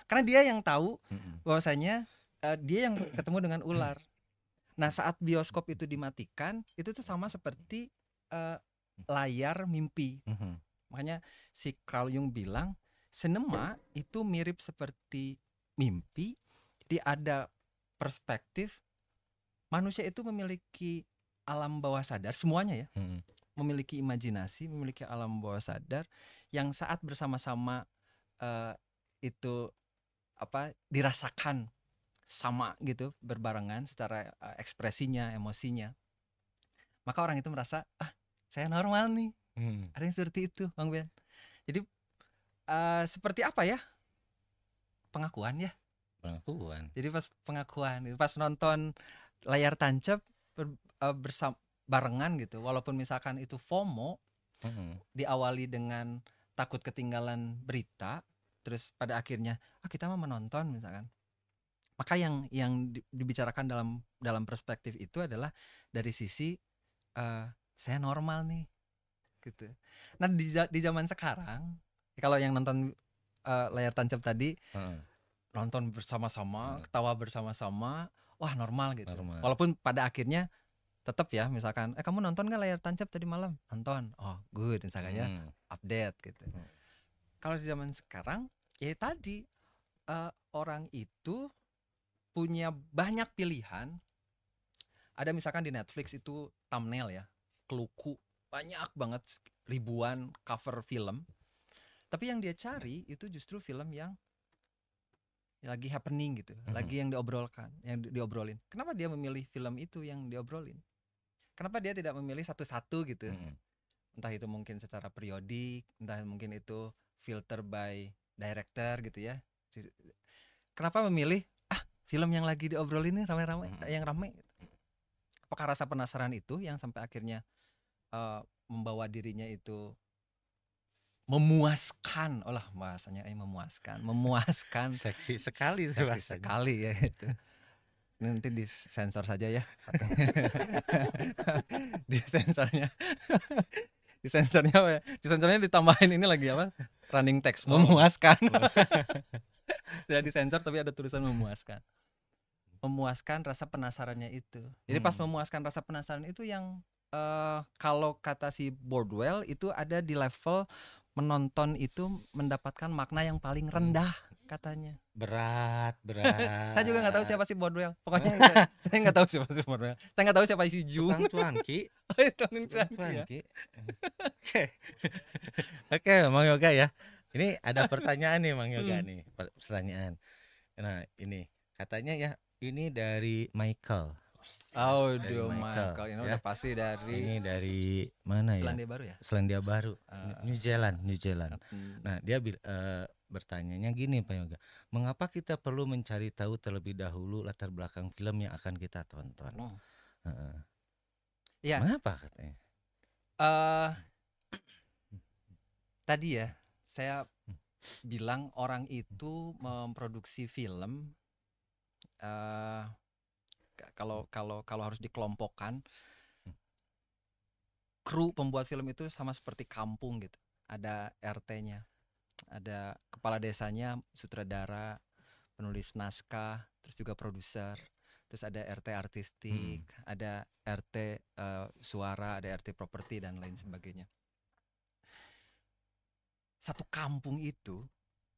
Speaker 2: Karena dia yang tahu bahwasanya dia yang ketemu dengan ular. Nah saat bioskop itu dimatikan, itu tuh sama seperti layar mimpi. Makanya si Carl Jung bilang sinema itu mirip seperti mimpi. Jadi ada perspektif manusia itu memiliki alam bawah sadar, semuanya ya, memiliki imajinasi, memiliki alam bawah sadar yang saat bersama-sama itu dirasakan sama gitu, berbarengan secara ekspresinya, emosinya, maka orang itu merasa saya normal nih. Ada yang seperti itu, Bang Ben. Jadi seperti apa ya, pengakuan ya. Jadi pas pengakuan, pas nonton layar tancap bersama barengan gitu, walaupun misalkan itu FOMO, diawali dengan takut ketinggalan berita, terus pada akhirnya kita mau menonton misalkan. Maka yang dibicarakan dalam perspektif itu adalah dari sisi saya normal nih gitu. Nah di zaman sekarang kalau yang nonton layar tancap tadi nonton bersama-sama, ketawa bersama-sama, wah normal gitu. Walaupun pada akhirnya tetap ya, misalkan kamu nonton nggak layar tancap tadi malam? Nonton, oh good misalkan ya, update gitu. Kalau di zaman sekarang ya tadi orang itu punya banyak pilihan. Ada misalkan di Netflix itu thumbnail ya, keluku banyak banget, ribuan cover film. Tapi yang dia cari itu justru film yang lagi happening gitu, lagi yang diobrolin. Kenapa dia memilih film itu yang diobrolin? Kenapa dia tidak memilih satu-satu gitu? Entah itu mungkin secara periodik, entah mungkin itu filter by director gitu ya. Kenapa memilih film yang lagi diobrolin ini ramai-ramai, yang ramai? Apakah rasa penasaran itu yang sampai akhirnya membawa dirinya itu memuaskan, olah bahasanya memuaskan
Speaker 1: Seksi sekali tuh
Speaker 2: seksi
Speaker 1: bahasanya.
Speaker 2: sekali ya itu. Nanti disensor saja ya. Disensornya. Disensornya apa ya? Disensornya ditambahin ini lagi apa? Running text, memuaskan. Sudah disensor tapi ada tulisan memuaskan. Memuaskan rasa penasarannya itu. Jadi pas memuaskan rasa penasaran itu yang kalau kata si Bordwell itu ada di level menonton itu mendapatkan makna yang paling rendah katanya.
Speaker 1: Berat.
Speaker 2: Saya juga nggak tahu siapa si Bordwell. Pokoknya saya nggak tahu siapa si Bordwell. Saya nggak tahu siapa si Ju.
Speaker 1: Tukang cuanki.
Speaker 2: Tukang cuanki.
Speaker 1: Oke, Mang Yoga ya. Ini ada pertanyaan nih Mang Yoga nih, pertanyaan. Nah, ini katanya ya ini dari Michael.
Speaker 2: Audio Michael. Ini
Speaker 1: ya.
Speaker 2: udah pasti dari
Speaker 1: Ini dari mana ya?
Speaker 2: Selandia Baru ya?
Speaker 1: Selandia Baru. New Zealand. Nah, dia bertanyanya gini Pak Yoga. Mengapa kita perlu mencari tahu terlebih dahulu latar belakang film yang akan kita tonton?
Speaker 2: Ya.
Speaker 1: Mengapa katanya?
Speaker 2: Tadi ya, saya bilang orang itu memproduksi film kalau harus dikelompokkan, kru pembuat film itu sama seperti kampung gitu. Ada RT-nya, ada kepala desanya, sutradara, penulis naskah, terus juga produser, terus ada RT artistik, ada RT suara, ada RT properti dan lain sebagainya. Satu kampung itu,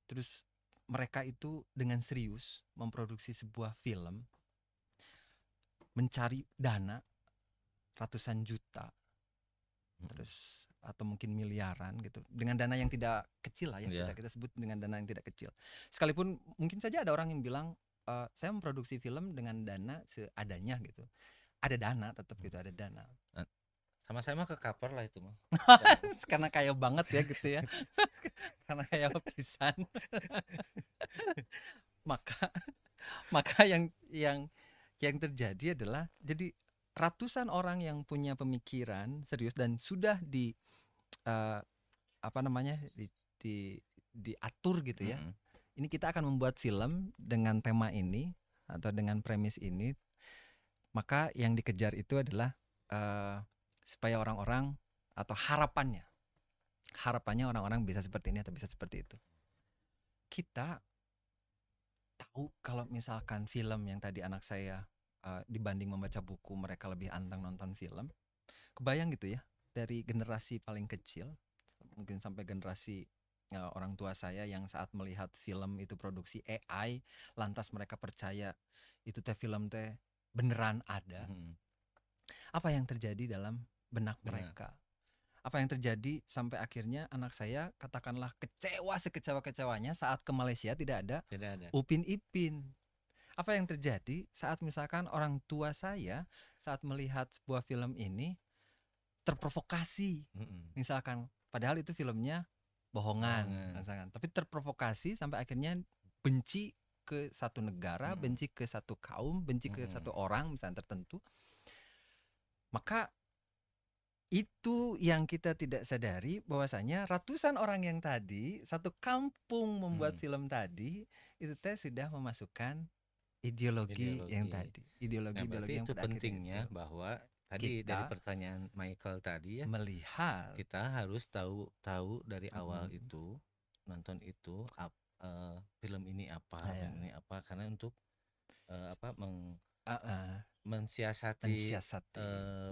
Speaker 2: terus mereka itu dengan serius memproduksi sebuah film, mencari dana ratusan juta, terus atau mungkin miliaran gitu, dengan dana yang tidak kecil lah ya, kita sebut dengan dana yang tidak kecil. Sekalipun mungkin saja ada orang yang bilang saya memproduksi film dengan dana seadanya gitu, ada dana tetap gitu, ada dana.
Speaker 1: Sama saya mah ke cover lah itu mah.
Speaker 2: Karena kaya banget ya gitu ya. Karena kaya pisan. maka yang terjadi adalah jadi ratusan orang yang punya pemikiran serius dan sudah diatur gitu ya. Ini kita akan membuat film dengan tema ini atau dengan premis ini. Maka yang dikejar itu adalah supaya orang-orang atau harapannya orang-orang bisa seperti ini atau bisa seperti itu. Kita tahu kalau misalkan film yang tadi anak saya dibanding membaca buku mereka lebih anteng nonton film, kebayang gitu ya, dari generasi paling kecil mungkin sampai generasi orang tua saya yang saat melihat film itu produksi AI, lantas mereka percaya itu teh film teh beneran ada. Apa yang terjadi dalam benak mereka? Apa yang terjadi sampai akhirnya anak saya katakanlah kecewa sekecewa-kecewanya saat ke Malaysia tidak ada Upin Ipin. Apa yang terjadi saat misalkan orang tua saya saat melihat sebuah film ini terprovokasi, misalkan padahal itu filmnya bohongan misalkan, tapi terprovokasi sampai akhirnya benci ke satu negara, benci ke satu kaum, benci ke satu orang misalnya tertentu. Maka itu yang kita tidak sadari bahwasanya ratusan orang yang tadi satu kampung membuat film tadi itu teh sudah memasukkan ideologi yang tadi, ideologi yang
Speaker 1: itu pentingnya itu. Bahwa tadi kita, dari pertanyaan Michael tadi ya,
Speaker 2: melihat
Speaker 1: kita harus tahu dari awal itu nonton itu film ini apa, film ini apa, karena untuk mensiasati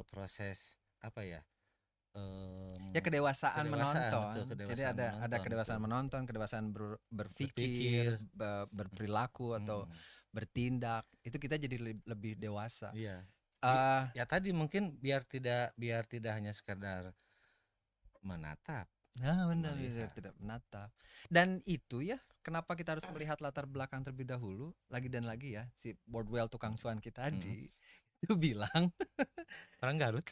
Speaker 1: proses apa ya,
Speaker 2: kedewasaan menonton.
Speaker 1: Betul,
Speaker 2: jadi ada kedewasaan menonton, kedewasaan berpikir, berperilaku atau bertindak, itu kita jadi lebih dewasa.
Speaker 1: Iya. Ya tadi mungkin biar tidak hanya sekedar menatap.
Speaker 2: Benar, tidak menatap. Dan itu ya, kenapa kita harus melihat latar belakang terlebih dahulu, lagi dan lagi ya, si Bordwell tukang cuanki tadi itu bilang
Speaker 1: orang Garut.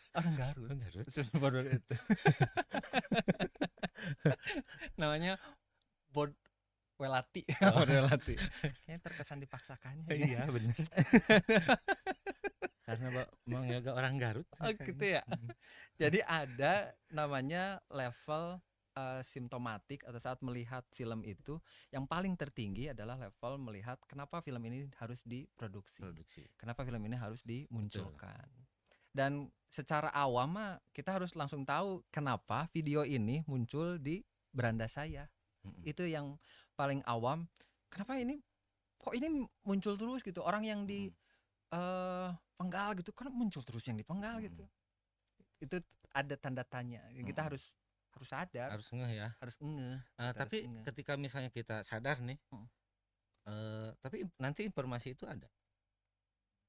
Speaker 2: Bordwell itu. Namanya Bordwellati. Bordwellati. Kayaknya terkesan dipaksakannya.
Speaker 1: Iya, benar. Karena Mang Yoga orang Garut.
Speaker 2: Gitu ya. Jadi ada namanya level simptomatik atau saat melihat film itu, yang paling tertinggi adalah level melihat kenapa film ini harus diproduksi, kenapa film ini harus dimunculkan. Dan secara awam mah kita harus langsung tahu kenapa video ini muncul di beranda saya. Itu yang paling awam. Kenapa ini kok ini muncul terus gitu, orang yang di penggal gitu kan muncul terus yang dipenggal gitu. Itu ada tanda tanya. Kita harus sadar,
Speaker 1: harus ngeh ya,
Speaker 2: harus ngeh.
Speaker 1: tapi ketika misalnya kita sadar nih, tapi nanti informasi itu ada.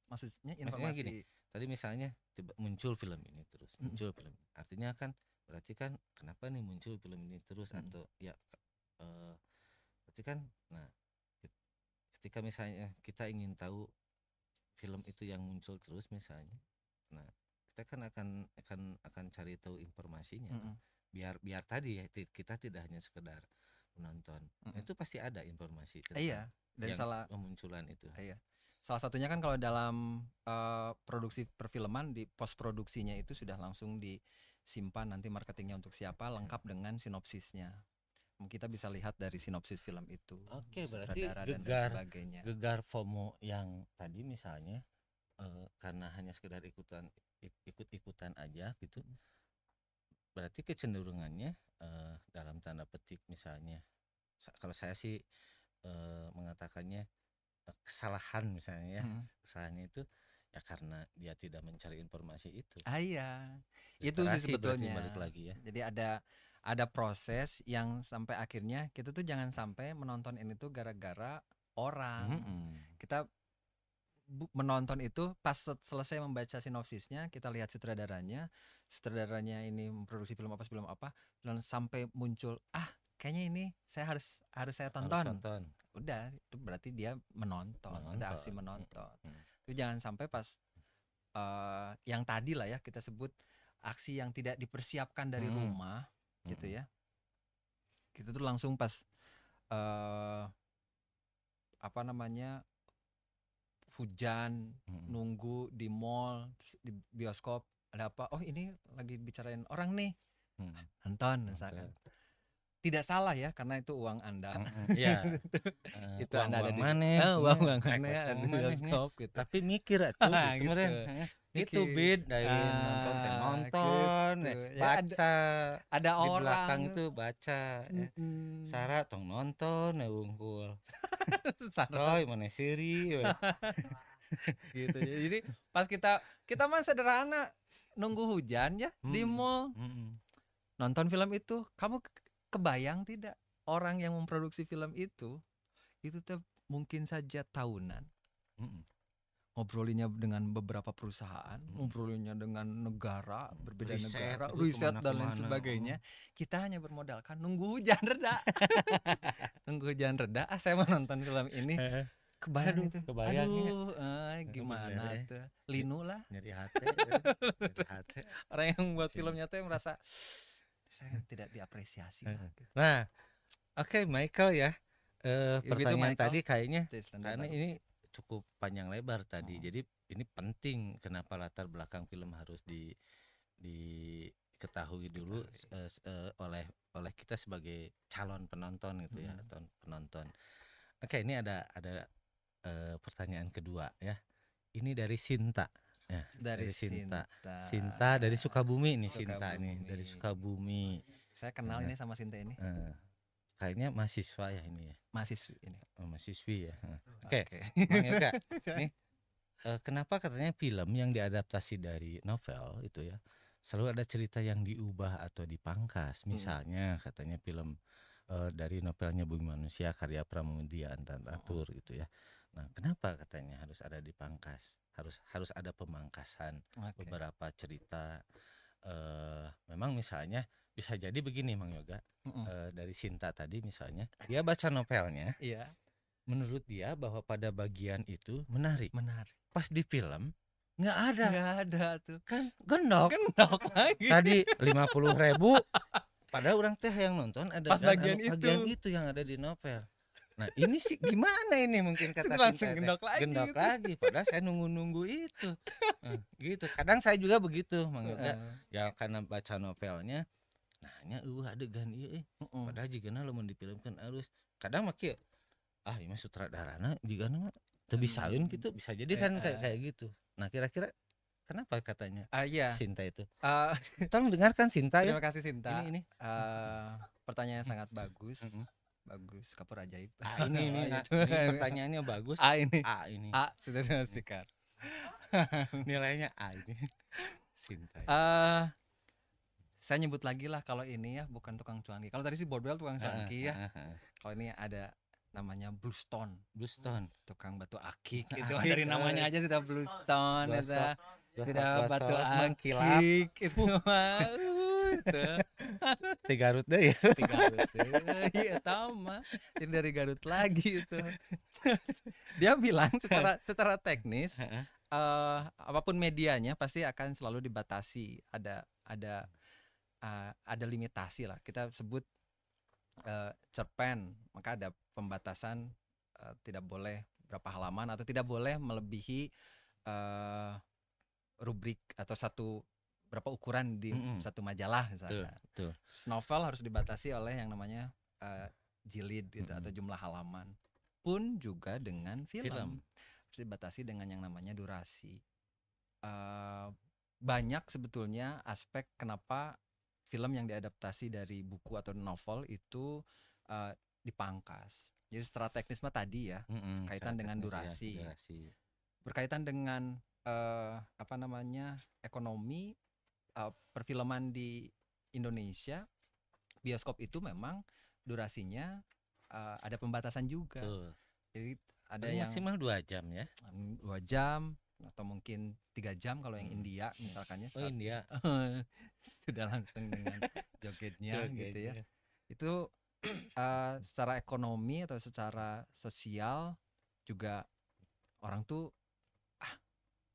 Speaker 2: Maksudnya informasi
Speaker 1: gini, tadi misalnya tiba muncul film ini terus, muncul film, artinya kan berarti kan kenapa nih muncul film ini terus, atau ya berarti kan, nah ketika misalnya kita ingin tahu film itu yang muncul terus misalnya, nah kita kan akan cari tahu informasinya, biar tadi ya kita tidak hanya sekedar menonton, itu pasti ada informasi tentang
Speaker 2: dan
Speaker 1: yang pemunculan itu.
Speaker 2: Salah satunya kan kalau dalam produksi perfilman, di post produksinya itu sudah langsung disimpan nanti marketingnya untuk siapa, lengkap dengan sinopsisnya. Kita bisa lihat dari sinopsis film itu.
Speaker 1: Oke, berarti gegar FOMO yang tadi misalnya karena hanya sekedar ikut-ikutan aja gitu, berarti kecenderungannya dalam tanda petik misalnya, kalau saya sih mengatakannya kesalahan misalnya ya, kesalahannya itu ya karena dia tidak mencari informasi itu.
Speaker 2: Itu sih sebetulnya.
Speaker 1: Balik lagi ya.
Speaker 2: Jadi ada proses yang sampai akhirnya kita tuh jangan sampai menonton ini tuh gara-gara orang. Kita menonton itu pas selesai membaca sinopsisnya, kita lihat sutradaranya ini memproduksi film apa, dan sampai muncul kayaknya ini harus saya tonton. Udah, itu berarti dia menonton. Ada aksi menonton. Itu jangan sampai pas yang tadi lah ya kita sebut aksi yang tidak dipersiapkan dari rumah gitu ya. Kita tuh langsung pas hujan, nunggu di mall, di bioskop, ada apa? Oh, ini lagi bicarain orang nih. Nonton misalkan. Tidak salah ya, karena itu uang Anda.
Speaker 1: Iya.
Speaker 2: Itu Anda ada di
Speaker 1: uang
Speaker 2: mana ada di bioskop gitu.
Speaker 1: Tapi mikir atuh kemarin. Itu bid dari nonton,
Speaker 2: gitu.
Speaker 1: baca.
Speaker 2: Ada
Speaker 1: di
Speaker 2: orang
Speaker 1: belakang itu baca. Sarah tong nonton unggul. Roy mana siri.
Speaker 2: Gitu. Jadi pas kita mah sederhana, nunggu hujan ya di mall. Nonton film itu, kamu kebayang tidak orang yang memproduksi film itu tuh mungkin saja tahunan. Ngobrolinnya dengan beberapa perusahaan, ngobrolinnya dengan negara, berbeda negara, riset dan lain sebagainya. Kita hanya bermodalkan nunggu hujan reda. Nunggu hujan reda, saya mau nonton film ini. Kebayang itu. Gimana tuh? Linu lah.
Speaker 1: Nyeri hati.
Speaker 2: Orang yang buat filmnya tuh merasa saya tidak diapresiasi.
Speaker 1: Nah, oke, Michael ya. Pertanyaan tadi kayaknya karena ini cukup panjang lebar tadi. Jadi ini penting kenapa latar belakang film harus diketahui dulu oleh kita sebagai calon penonton gitu ya, atau penonton. Oke, ini ada pertanyaan kedua ya. Ini dari Sinta. Ya, dari Sinta dari Sukabumi nih. Sinta nih dari Sukabumi.
Speaker 2: Saya kenal ini sama Sinta ini.
Speaker 1: Kayaknya mahasiswa ya ini ya.
Speaker 2: Mahasiswi ini.
Speaker 1: Mahasiswi ya. Oke. Bang Yoga. Nih, kenapa katanya film yang diadaptasi dari novel itu ya selalu ada cerita yang diubah atau dipangkas. Misalnya katanya film dari novelnya Bumi Manusia karya Pramudia Anantatur gitu ya. Nah, kenapa katanya harus ada dipangkas? Harus ada pemangkasan beberapa cerita. Memang misalnya bisa jadi begini Mang Yoga, dari Sinta tadi misalnya, dia baca novelnya, menurut dia bahwa pada bagian itu menarik. Pas di film nggak ada tuh, kan gendok lagi. Tadi 50.000, padahal orang teh yang nonton ada bagian itu yang ada di novel. Nah ini sih gimana ini, mungkin kata
Speaker 2: langsung
Speaker 1: gendok lagi, padahal saya nunggu itu. Gitu. Kadang saya juga begitu, Mang Yoga. Ya karena baca novelnya. Nah nya adegan ieu
Speaker 2: Heeh.
Speaker 1: padahal jigana lamun difilmkeun alus. Kadang mah kieu, ieu mah sutradarana jigana mah teu bisaeun gitu, bisa jadi kan kayak
Speaker 2: Heeh.
Speaker 1: kayak gitu. Nah, kira-kira kenapa katanya
Speaker 2: Iya,
Speaker 1: Sinta itu?
Speaker 2: eee,
Speaker 1: Tolong dengarkan Sinta ya.
Speaker 2: terima kasih Sinta,
Speaker 1: Ini.
Speaker 2: pertanyaan yang sangat bagus,
Speaker 1: Mhm.
Speaker 2: bagus, kapur ajaib.
Speaker 1: Ini
Speaker 2: Oh,
Speaker 1: nah,
Speaker 2: gitu.
Speaker 1: ini pertanyaannya bagus.
Speaker 2: A ini,
Speaker 1: A ini.
Speaker 2: A sudah dipastikan.
Speaker 1: Nilainya A ini. Sinta.
Speaker 2: Eee, saya nyebut lagi lah kalau ini ya bukan tukang cuanki. Kalau tadi si Bordwell tukang
Speaker 1: Heeh,
Speaker 2: cuanki ya.
Speaker 1: heeh, heeh.
Speaker 2: Kalau ini ada namanya Bluestone,
Speaker 1: Bluestone.
Speaker 2: tukang batu akik itu
Speaker 1: Akik,
Speaker 2: dari namanya aja sudah Bluestone
Speaker 1: gosok,
Speaker 2: eta. Sudah batu
Speaker 1: gosok, mengkilap.
Speaker 2: akik itu mah itu.
Speaker 1: Ti Garut deui.
Speaker 2: Di Garut deui eta mah. Jadi dari Garut lagi itu. Dia bilang secara teknis
Speaker 1: Heeh.
Speaker 2: apapun medianya pasti akan selalu dibatasi, ada limitasi lah. Kita sebut cerpen, maka ada pembatasan tidak boleh berapa halaman atau tidak boleh melebihi eh, rubrik atau berapa ukuran di satu majalah misalkan.
Speaker 1: Betul.
Speaker 2: Terus novel harus dibatasi oleh yang namanya jilid gitu atau jumlah halaman. Pun juga dengan film harus dibatasi dengan yang namanya durasi. Banyak sebetulnya aspek kenapa film yang diadaptasi dari buku atau novel itu dipangkas. Jadi secara teknis mah tadi ya, kaitan dengan durasi. Berkaitan dengan ekonomi perfilman di Indonesia, bioskop itu memang durasinya ada pembatasan juga. Jadi ada yang
Speaker 1: maksimal 2 jam ya.
Speaker 2: 2 jam atau mungkin 3 jam kalau yang India misalkannya.
Speaker 1: Oh, India.
Speaker 2: Sudah langsung dengan jogetnya gitu ya. Itu secara ekonomi atau secara sosial juga orang tuh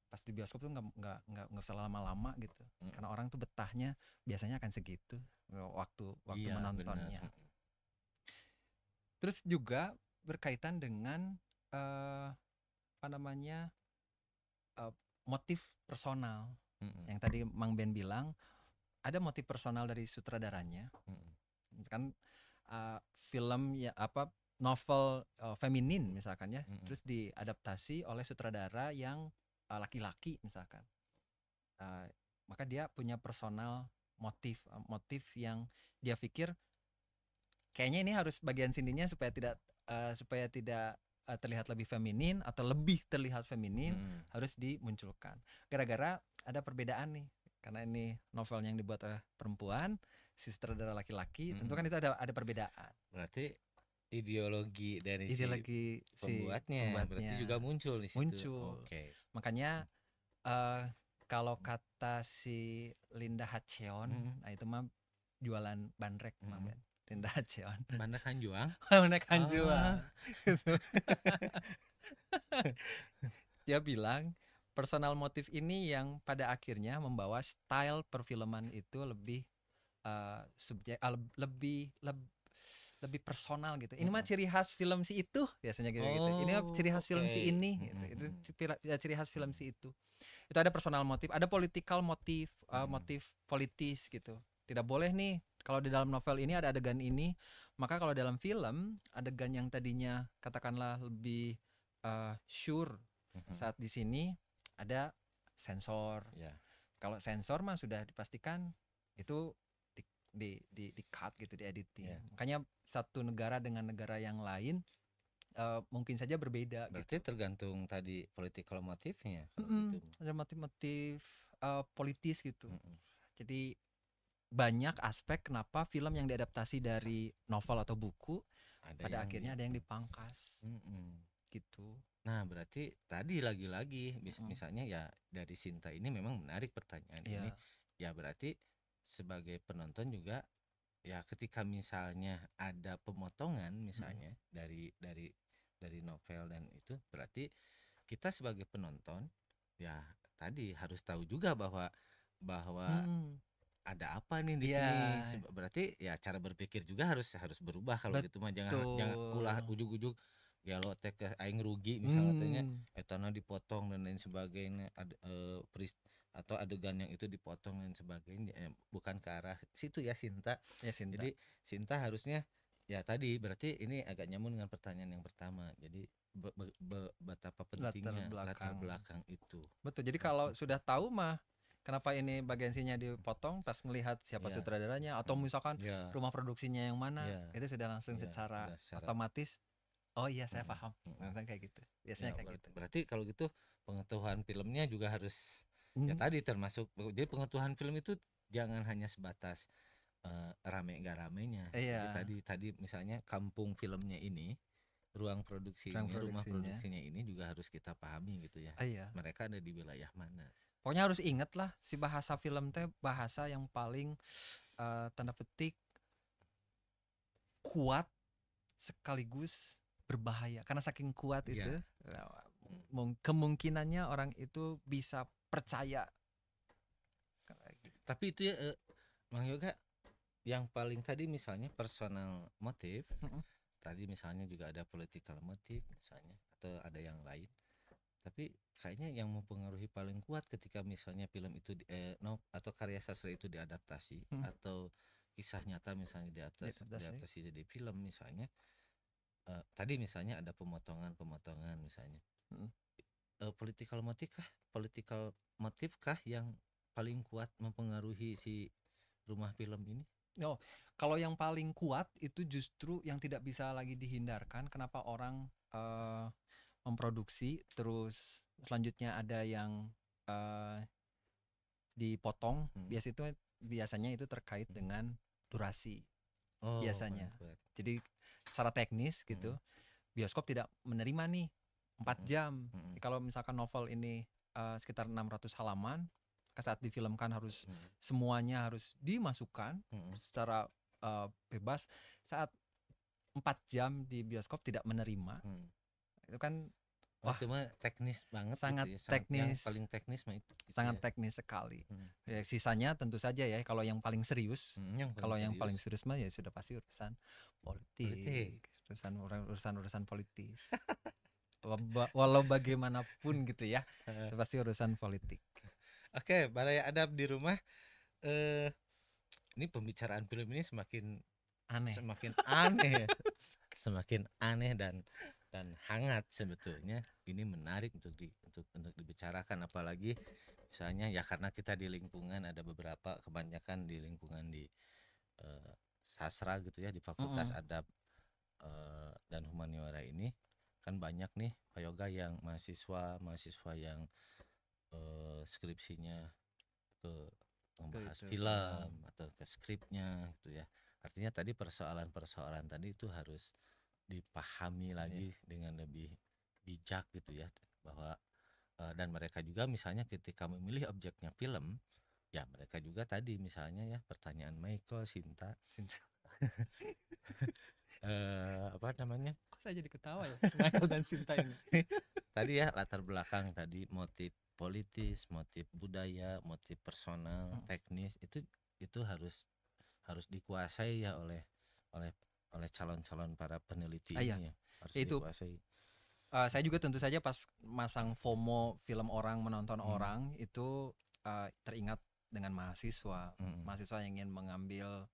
Speaker 2: pas di bioskop tuh nggak usah lama-lama gitu. Karena orang tuh betahnya biasanya akan segitu waktu iya, menontonnya. Bener. Terus juga berkaitan dengan motif personal. Yang tadi Mang Ben bilang ada motif personal dari sutradaranya. Kan film ya novel feminin misalkan ya, terus diadaptasi oleh sutradara yang laki-laki misalkan. Maka dia punya personal motif yang dia pikir kayaknya ini harus bagian sininya supaya tidak terlihat lebih feminin atau lebih terlihat feminin harus dimunculkan. Gara-gara ada perbedaan nih, karena ini novel yang dibuat oleh perempuan, si sutradara laki-laki, tentu kan itu ada perbedaan.
Speaker 1: Berarti ideologi dari pembuatnya berarti juga muncul di situ.
Speaker 2: Muncul. Makanya kalau kata si Linda Hacheon, nah itu mah jualan bandrek, Mang Ben. Linda Hacheon.
Speaker 1: Bandrek Hanjuang.
Speaker 2: Bandrek Hanjuang. Dia bilang personal motif ini yang pada akhirnya membawa style perfilman itu lebih lebih personal gitu. Ini mah ciri khas film si itu biasanya gitu. Ini mah ciri khas film si ini gitu. Itu ciri khas film si itu. Itu ada personal motif, ada political motif, motif politis gitu. Tidak boleh nih kalau di dalam novel ini ada adegan ini, maka kalau dalam film adegan yang tadinya katakanlah lebih sure saat di sini ada sensor. Kalau sensor mah sudah dipastikan itu di cut gitu, di editing. Makanya satu negara dengan negara yang lain mungkin saja berbeda.
Speaker 1: Berarti gitu. Tergantung tadi political motifnya.
Speaker 2: Gitu. Ada motif-motif politis gitu. Jadi banyak aspek kenapa film yang diadaptasi dari novel atau buku pada akhirnya ada yang dipangkas. Gitu.
Speaker 1: Nah, berarti tadi lagi-lagi misalnya ya dari Sinta ini memang menarik pertanyaan ini. Ya berarti sebagai penonton juga ya ketika misalnya ada pemotongan misalnya dari novel dan itu berarti kita sebagai penonton ya tadi harus tahu juga bahwa ada apa nih di sini. Berarti ya cara berpikir juga harus berubah kalau gitu mah jangan ulah ujug-ujug ya lo aing rugi misalnya katanya etana dipotong dan lain sebagainya atau adegan yang itu dipotong dan sebagainya, bukan ke arah situ ya Sinta.
Speaker 2: Ya Sinta.
Speaker 1: Jadi Sinta harusnya ya tadi berarti ini agak nyambung dengan pertanyaan yang pertama. Jadi betapa pentingnya latar belakang itu.
Speaker 2: Betul. Jadi kalau sudah tahu mah kenapa ini bagian sininya dipotong, pas melihat siapa sutradaranya atau misalkan rumah produksinya yang mana, itu sudah langsung secara otomatis oh iya saya paham. Langsung kayak gitu. Biasanya kayak gitu.
Speaker 1: Berarti kalau gitu pengetahuan filmnya juga harus ya tadi termasuk. Jadi pengetahuan film itu jangan hanya sebatas rame gak ramenya. Jadi tadi misalnya kampung filmnya ini, ruang produksinya, rumah produksinya ini juga harus kita pahami gitu ya. Mereka ada di wilayah mana.
Speaker 2: Pokoknya harus inget lah si bahasa film teh bahasa yang paling tanda petik kuat sekaligus berbahaya, karena saking kuat itu kemungkinannya orang itu bisa percaya.
Speaker 1: Tapi itu ya Mang Yoga, yang paling tadi misalnya personal motif, tadi misalnya juga ada political motif misalnya, atau ada yang lain. Tapi kayaknya yang mempengaruhi paling kuat ketika misalnya film itu atau karya sastra itu diadaptasi atau kisah nyata misalnya diadaptasi jadi film misalnya, tadi misalnya ada pemotongan misalnya, political motif kah yang paling kuat mempengaruhi si rumah film ini?
Speaker 2: Kalau yang paling kuat itu justru yang tidak bisa lagi dihindarkan. Kenapa orang memproduksi terus selanjutnya ada yang dipotong? Biasanya itu terkait dengan durasi. Biasanya. Jadi secara teknis gitu, bioskop tidak menerima nih 4 jam. Kalau misalkan novel ini sekitar 600 halaman, saat difilmkan harus semuanya harus dimasukkan secara bebas. Saat 4 jam di bioskop tidak menerima, itu kan
Speaker 1: itu mah teknis banget,
Speaker 2: sangat
Speaker 1: gitu ya.
Speaker 2: Teknis,
Speaker 1: yang paling teknis mah itu gitu
Speaker 2: sangat
Speaker 1: ya.
Speaker 2: teknis sekali. Ya, sisanya tentu saja ya kalau yang paling serius. Yang paling serius mah ya sudah pasti urusan politik. Urusan politis. Walau bagaimanapun gitu ya, pasti urusan politik.
Speaker 1: Oke, Balai Adab di rumah, ini pembicaraan film ini semakin aneh semakin aneh dan hangat sebetulnya. Ini menarik untuk dibicarakan, apalagi misalnya ya karena kita di lingkungan ada beberapa, kebanyakan di lingkungan di sastra gitu ya, di Fakultas Adab dan Humaniora ini kan banyak nih Pak Yoga yang mahasiswa yang skripsinya ke membahas film atau ke skripnya gitu ya. Artinya tadi persoalan tadi itu harus dipahami lagi dengan lebih bijak gitu ya, bahwa dan mereka juga misalnya ketika memilih objeknya film, ya mereka juga tadi misalnya ya pertanyaan Michael, Sinta apa namanya?
Speaker 2: Kok saya jadi ketawa ya Michael dan Sinta ini.
Speaker 1: Tadi ya latar belakang tadi, motif politis, motif budaya, motif personal, teknis, itu harus dikuasai ya oleh calon-calon para peneliti ini ya. Harus
Speaker 2: itu
Speaker 1: dikuasai.
Speaker 2: Saya juga tentu saja pas masang FOMO film orang menonton orang itu teringat dengan mahasiswa yang ingin mengambil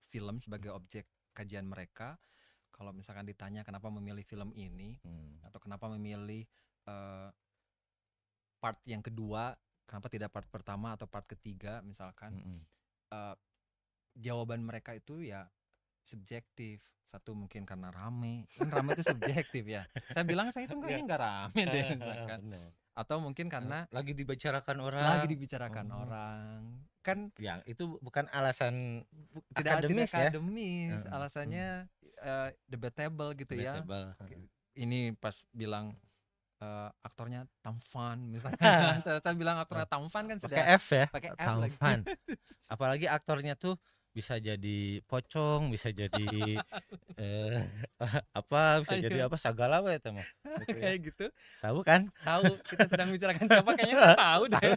Speaker 2: film sebagai objek kajian mereka. Kalau misalkan ditanya kenapa memilih film ini atau kenapa memilih part yang kedua, kenapa tidak part pertama atau part ketiga misalkan, jawaban mereka itu ya subjektif. Satu mungkin karena rame, kan rame itu subjektif ya. Saya bilang saya itu kayaknya nggak rame deh misalkan. Atau mungkin karena
Speaker 1: lagi dibicarakan orang.
Speaker 2: Kan
Speaker 1: yang itu bukan alasan
Speaker 2: tidak
Speaker 1: akademis
Speaker 2: akademis, alasannya debatable gitu ya. Ini pas bilang aktornya tampan misalnya. Saya bilang aktornya tampan kan sudah
Speaker 1: pakai F ya,
Speaker 2: pakai F
Speaker 1: tampan. Apalagi aktornya tuh bisa jadi pocong, bisa jadi bisa jadi apa segala apa ya teman.
Speaker 2: Kayak gitu.
Speaker 1: Tahu kan?
Speaker 2: Tahu, kita sedang bicarakan siapa, kayaknya saya tahu deh.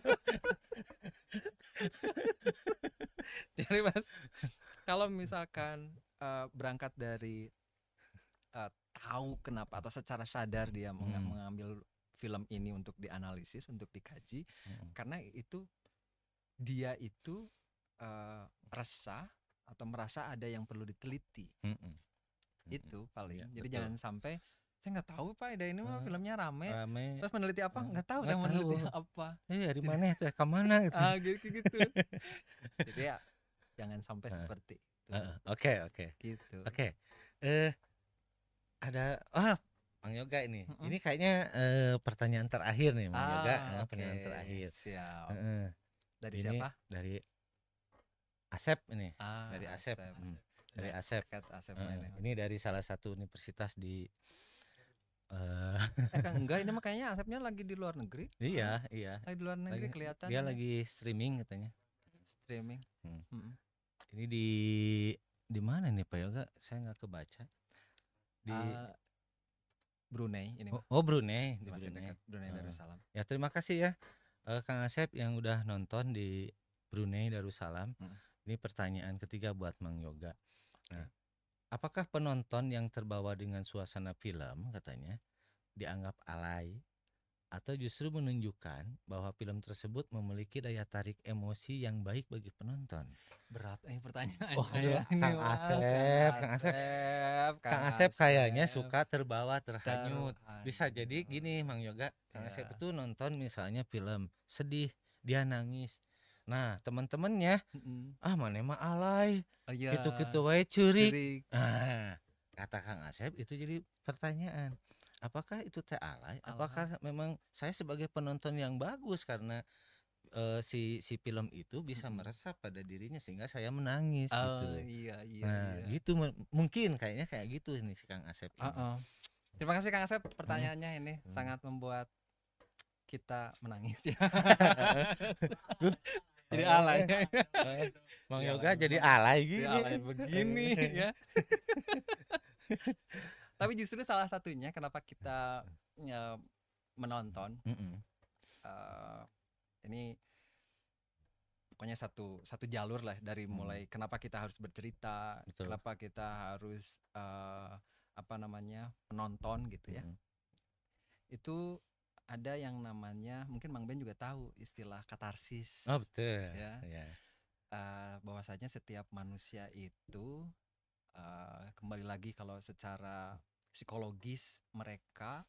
Speaker 2: Jadi Mas, kalau misalkan berangkat dari tahu kenapa atau secara sadar dia mengambil film ini untuk dianalisis, untuk dikaji,
Speaker 1: Mm-mm.
Speaker 2: karena itu dia itu resah atau merasa ada yang perlu diteliti.
Speaker 1: Mm-mm.
Speaker 2: Itu paling.
Speaker 1: Iya,
Speaker 2: Jadi
Speaker 1: betul.
Speaker 2: jangan sampai saya nggak tahu Pak, ini mah
Speaker 1: Eh,
Speaker 2: filmnya rame.
Speaker 1: Rame.
Speaker 2: Terus meneliti apa? Nggak tahu
Speaker 1: Nggak
Speaker 2: saya meneliti
Speaker 1: tahu.
Speaker 2: apa.
Speaker 1: Di mana itu? Ke mana gitu?
Speaker 2: Gitu. Jadi ya jangan sampai
Speaker 1: Heeh.
Speaker 2: seperti itu.
Speaker 1: Oke.
Speaker 2: Gitu.
Speaker 1: Oke. Ada Bang Yoga ini.
Speaker 2: Mm-mm.
Speaker 1: Ini kayaknya pertanyaan terakhir nih Bang Yoga.
Speaker 2: Oke.
Speaker 1: Pertanyaan terakhir.
Speaker 2: Siap.
Speaker 1: Heeh.
Speaker 2: Dari
Speaker 1: Ini
Speaker 2: siapa?
Speaker 1: dari Asep ini. Dari Asep.
Speaker 2: Asep.
Speaker 1: Dari
Speaker 2: Ya,
Speaker 1: Asep.
Speaker 2: terkait Asep
Speaker 1: Heeh.
Speaker 2: ini.
Speaker 1: Ini dari salah satu universitas di
Speaker 2: Enggak, ini mah kayaknya Asepnya lagi di luar negeri.
Speaker 1: iya.
Speaker 2: Lagi di luar negeri kelihatan.
Speaker 1: Dia
Speaker 2: ya.
Speaker 1: lagi streaming katanya.
Speaker 2: Streaming.
Speaker 1: Hmm. Ini di mana nih Pak Yoga? Saya nggak kebaca. Di
Speaker 2: Brunei ini.
Speaker 1: Brunei, di
Speaker 2: masih
Speaker 1: Brunei.
Speaker 2: dekat Brunei Darussalam.
Speaker 1: Ya terima kasih ya Kang Asep yang udah nonton di Brunei Darussalam. Ini pertanyaan ketiga buat Mang Yoga. Nah, apakah penonton yang terbawa dengan suasana film katanya dianggap alay atau justru menunjukkan bahwa film tersebut memiliki daya tarik emosi yang baik bagi penonton?
Speaker 2: Berat pertanyaannya.
Speaker 1: Oh iya,
Speaker 2: ini
Speaker 1: Kang Asep kayaknya suka terbawa terhanyut. Bisa jadi gini Mang Yoga, Kang Asep itu nonton misalnya film sedih, dia nangis. Nah, teman-temannya mana mah alay. Gitu-gitu wae curik. Kata Kang Asep itu jadi pertanyaan. Apakah itu teh alay? Apakah memang saya sebagai penonton yang bagus karena si film itu bisa meresap pada dirinya sehingga saya menangis gitu.
Speaker 2: Iya.
Speaker 1: Gitu mungkin kayaknya kayak gitu nih si Kang Asep ini.
Speaker 2: Terima kasih Kang Asep, pertanyaannya ini sangat membuat kita menangis ya. Jadi alay.
Speaker 1: Mang Yoga jadi alay gini.
Speaker 2: Alay begini ya. Tapi justru salah satunya kenapa kita menonton ini pokoknya satu jalur lah dari mulai kenapa kita harus bercerita, kenapa kita harus menonton gitu ya. Itu ada yang namanya, mungkin Mang Ben juga tahu istilah katarsis.
Speaker 1: Oh betul.
Speaker 2: Ya. Bahwasanya setiap manusia itu kembali lagi kalau secara psikologis mereka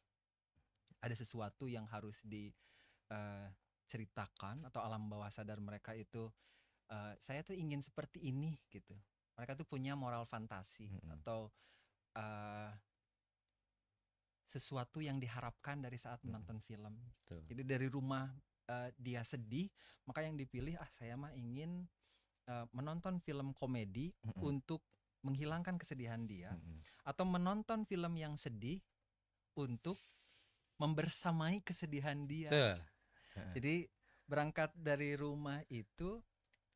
Speaker 2: ada sesuatu yang harus diceritakan atau alam bawah sadar mereka itu saya tuh ingin seperti ini gitu. Mereka tuh punya moral fantasi atau sesuatu yang diharapkan dari saat menonton film. Jadi dari rumah dia sedih, maka yang dipilih saya mah ingin menonton film komedi untuk menghilangkan kesedihan dia, atau menonton film yang sedih untuk membersamai kesedihan dia. Jadi berangkat dari rumah itu,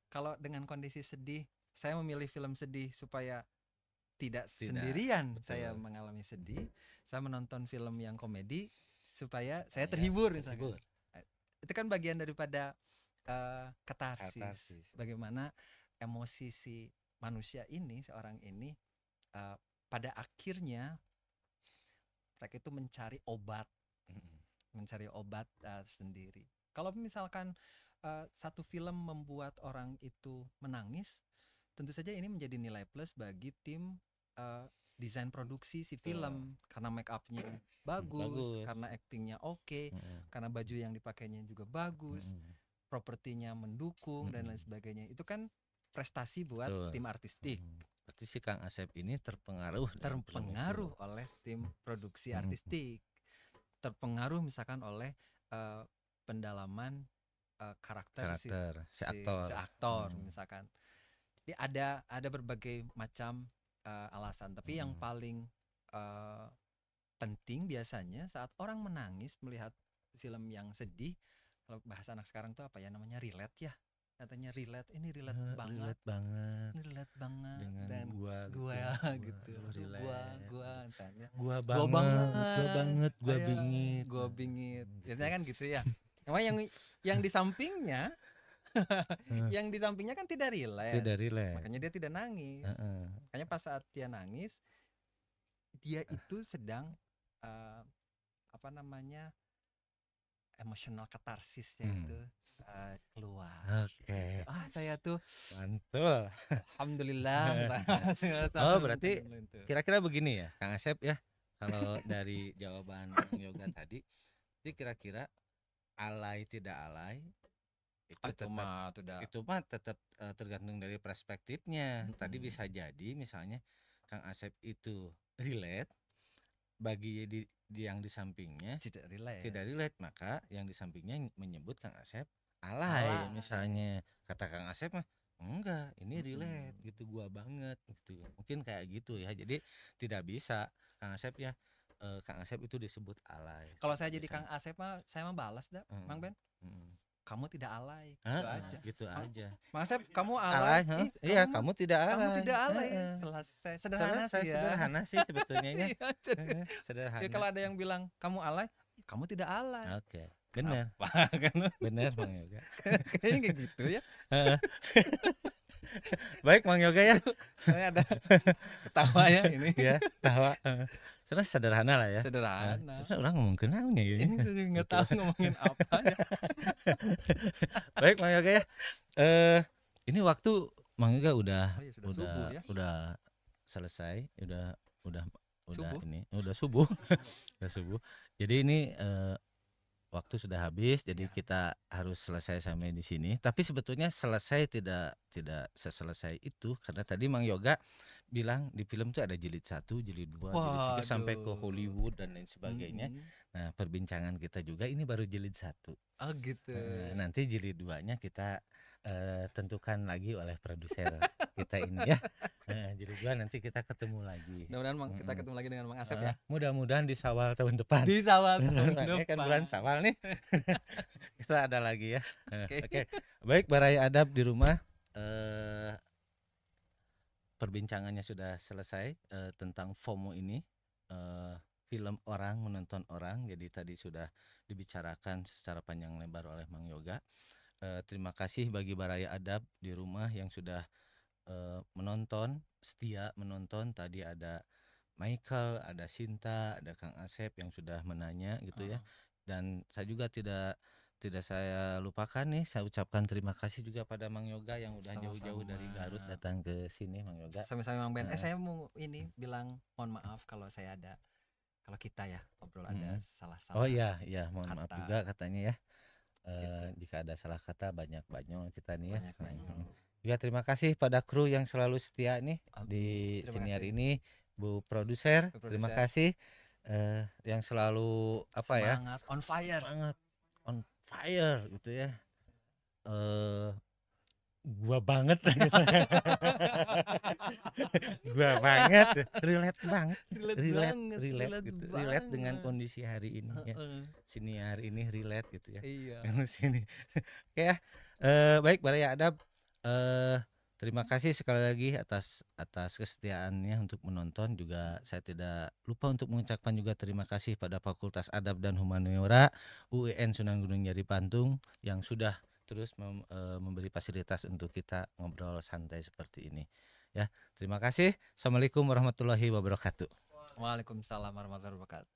Speaker 2: kalau dengan kondisi sedih, saya memilih film sedih supaya tidak sendirian. Saya mengalami sedih, saya menonton film yang komedi supaya saya terhibur misalkan. Itu kan bagian daripada katarsis. Bagaimana emosi si manusia ini, seorang ini pada akhirnya mereka itu mencari obat sendiri. Kalau misalkan satu film membuat orang itu menangis, tentu saja ini menjadi nilai plus bagi tim desain produksi si film, karena make up-nya bagus, karena actingnya oke, karena baju yang dipakainya juga bagus, propertinya mendukung dan lain sebagainya. Itu kan prestasi buat tim artistik.
Speaker 1: Berarti si Kang Asep ini terpengaruh
Speaker 2: oleh tim produksi artistik, terpengaruh misalkan oleh pendalaman karakter si aktor misalkan. Jadi ada berbagai macam alasan, tapi yang paling penting biasanya saat orang menangis melihat film yang sedih, kalau bahasa anak sekarang tuh apa ya namanya, relate ya. Katanya relate banget dengan gua gitu. Gua banget, gua bingit. Biasanya kan gitu ya. Cuma yang di sampingnya yang di sampingnya kan tidak relate. Makanya dia tidak nangis. Makanya pas saat dia nangis, dia itu sedang emosional katarsisnya
Speaker 1: Hmm.
Speaker 2: itu keluar.
Speaker 1: Oke.
Speaker 2: Saya tuh
Speaker 1: Mantul.
Speaker 2: alhamdulillah.
Speaker 1: Oh, berarti kira-kira begini ya, Kang Asep ya. Kalau dari jawaban Bang Yoga tadi, jadi kira-kira alay tidak alay itu
Speaker 2: itu
Speaker 1: mah tetap tergantung dari perspektifnya. Tadi
Speaker 2: Mm-mm.
Speaker 1: bisa jadi misalnya Kang Asep itu relate, bagi yang di sampingnya
Speaker 2: tidak
Speaker 1: relate, maka yang di sampingnya menyebut Kang Asep alay. Misalnya kata Kang Asep mah enggak, ini relate gitu, gua banget gitu, mungkin kayak gitu ya. Jadi tidak bisa Kang Asep ya, Kang Asep itu disebut alay.
Speaker 2: Kalau saya jadi
Speaker 1: Bisa.
Speaker 2: Kang Asep mah saya mah balas dah, Mang Ben. Kamu tidak alay, gitu aja.
Speaker 1: Gitu aja.
Speaker 2: Mang Asep, kamu
Speaker 1: Alay,
Speaker 2: alay.
Speaker 1: iya, kamu tidak alay.
Speaker 2: Kamu tidak alay. Selesai. Sederhana sih ya.
Speaker 1: Sederhana sih sebetulnya ya. Sederhana.
Speaker 2: Ya kalau ada yang bilang kamu alay, kamu tidak alay.
Speaker 1: Oke. Benar.
Speaker 2: Kan?
Speaker 1: Benar Bang Yoga.
Speaker 2: Kayaknya kayak gitu ya.
Speaker 1: Baik Bang Yoga ya.
Speaker 2: Saya ada ketawa ya ini.
Speaker 1: Ya, ketawa. Terus sederhana lah ya.
Speaker 2: Sederhana.
Speaker 1: Sebenarnya orang ngomong kenapa ya?
Speaker 2: Ini saya juga nggak tahu ngomongin apa ya.
Speaker 1: Baik Bang Yoga ya. Ini waktu Bang Yoga udah
Speaker 2: subuh, ya?
Speaker 1: Udah selesai, udah
Speaker 2: Subuh.
Speaker 1: ini, udah subuh. Udah subuh. Jadi ini waktu sudah habis, jadi kita harus selesai sampai di sini. Tapi sebetulnya selesai tidak seselesai itu, karena tadi Mang Yoga bilang di film tuh ada jilid 1, jilid 2, jilid 3 sampai ke Hollywood dan lain sebagainya. Nah, perbincangan kita juga ini baru jilid 1.
Speaker 2: Oh gitu.
Speaker 1: Nanti jilid 2-nya kita tentukan lagi oleh produser kita ini ya. Jilid 2 nanti kita ketemu lagi.
Speaker 2: Mudah-mudahan kita ketemu lagi dengan Mang Asep ya.
Speaker 1: Mudah-mudahan di Syawal tahun depan.
Speaker 2: Di Syawal tahun depan.
Speaker 1: Kan bulan Syawal nih. Kita ada lagi ya. Oke. Baik, Baraya Adab di rumah. Perbincangannya sudah selesai tentang FOMO ini. Film orang menonton orang. Jadi tadi sudah dibicarakan secara panjang lebar oleh Mang Yoga. Terima kasih bagi Baraya Adab di rumah yang sudah menonton, setia menonton. Tadi ada Michael, ada Sinta, ada Kang Asep yang sudah menanya gitu ya. Dan saya juga tidak saya lupakan nih, saya ucapkan terima kasih juga pada Mang Yoga yang udah jauh-jauh dari Garut datang ke sini, Mang Yoga.
Speaker 2: Sama-sama Mang Ben. Saya mau ini bilang mohon maaf kalau kita ya ngobrol ada salah-salah.
Speaker 1: Oh iya, mohon maaf juga katanya ya. Jika ada salah kata banyak kita nih ya. Juga terima kasih pada kru yang selalu setia nih di siniar ini, Bu produser, terima kasih yang selalu
Speaker 2: semangat, on fire.
Speaker 1: Semangat on fire gitu ya. Gua banget gua banget, relate banget gitu, relate dengan kondisi hari ini ya. Siniar ini relate gitu ya.
Speaker 2: Iya.
Speaker 1: Sini. Oke ya. Baik Baraya Adab, terima kasih sekali lagi atas kesetiaannya untuk menonton. Juga saya tidak lupa untuk mengucapkan juga terima kasih pada Fakultas Adab dan Humaniora UIN Sunan Gunung Jati Pantung yang sudah terus memberi fasilitas untuk kita ngobrol santai seperti ini ya. Terima kasih. Assalamualaikum warahmatullahi wabarakatuh.
Speaker 2: Waalaikumsalam warahmatullahi wabarakatuh.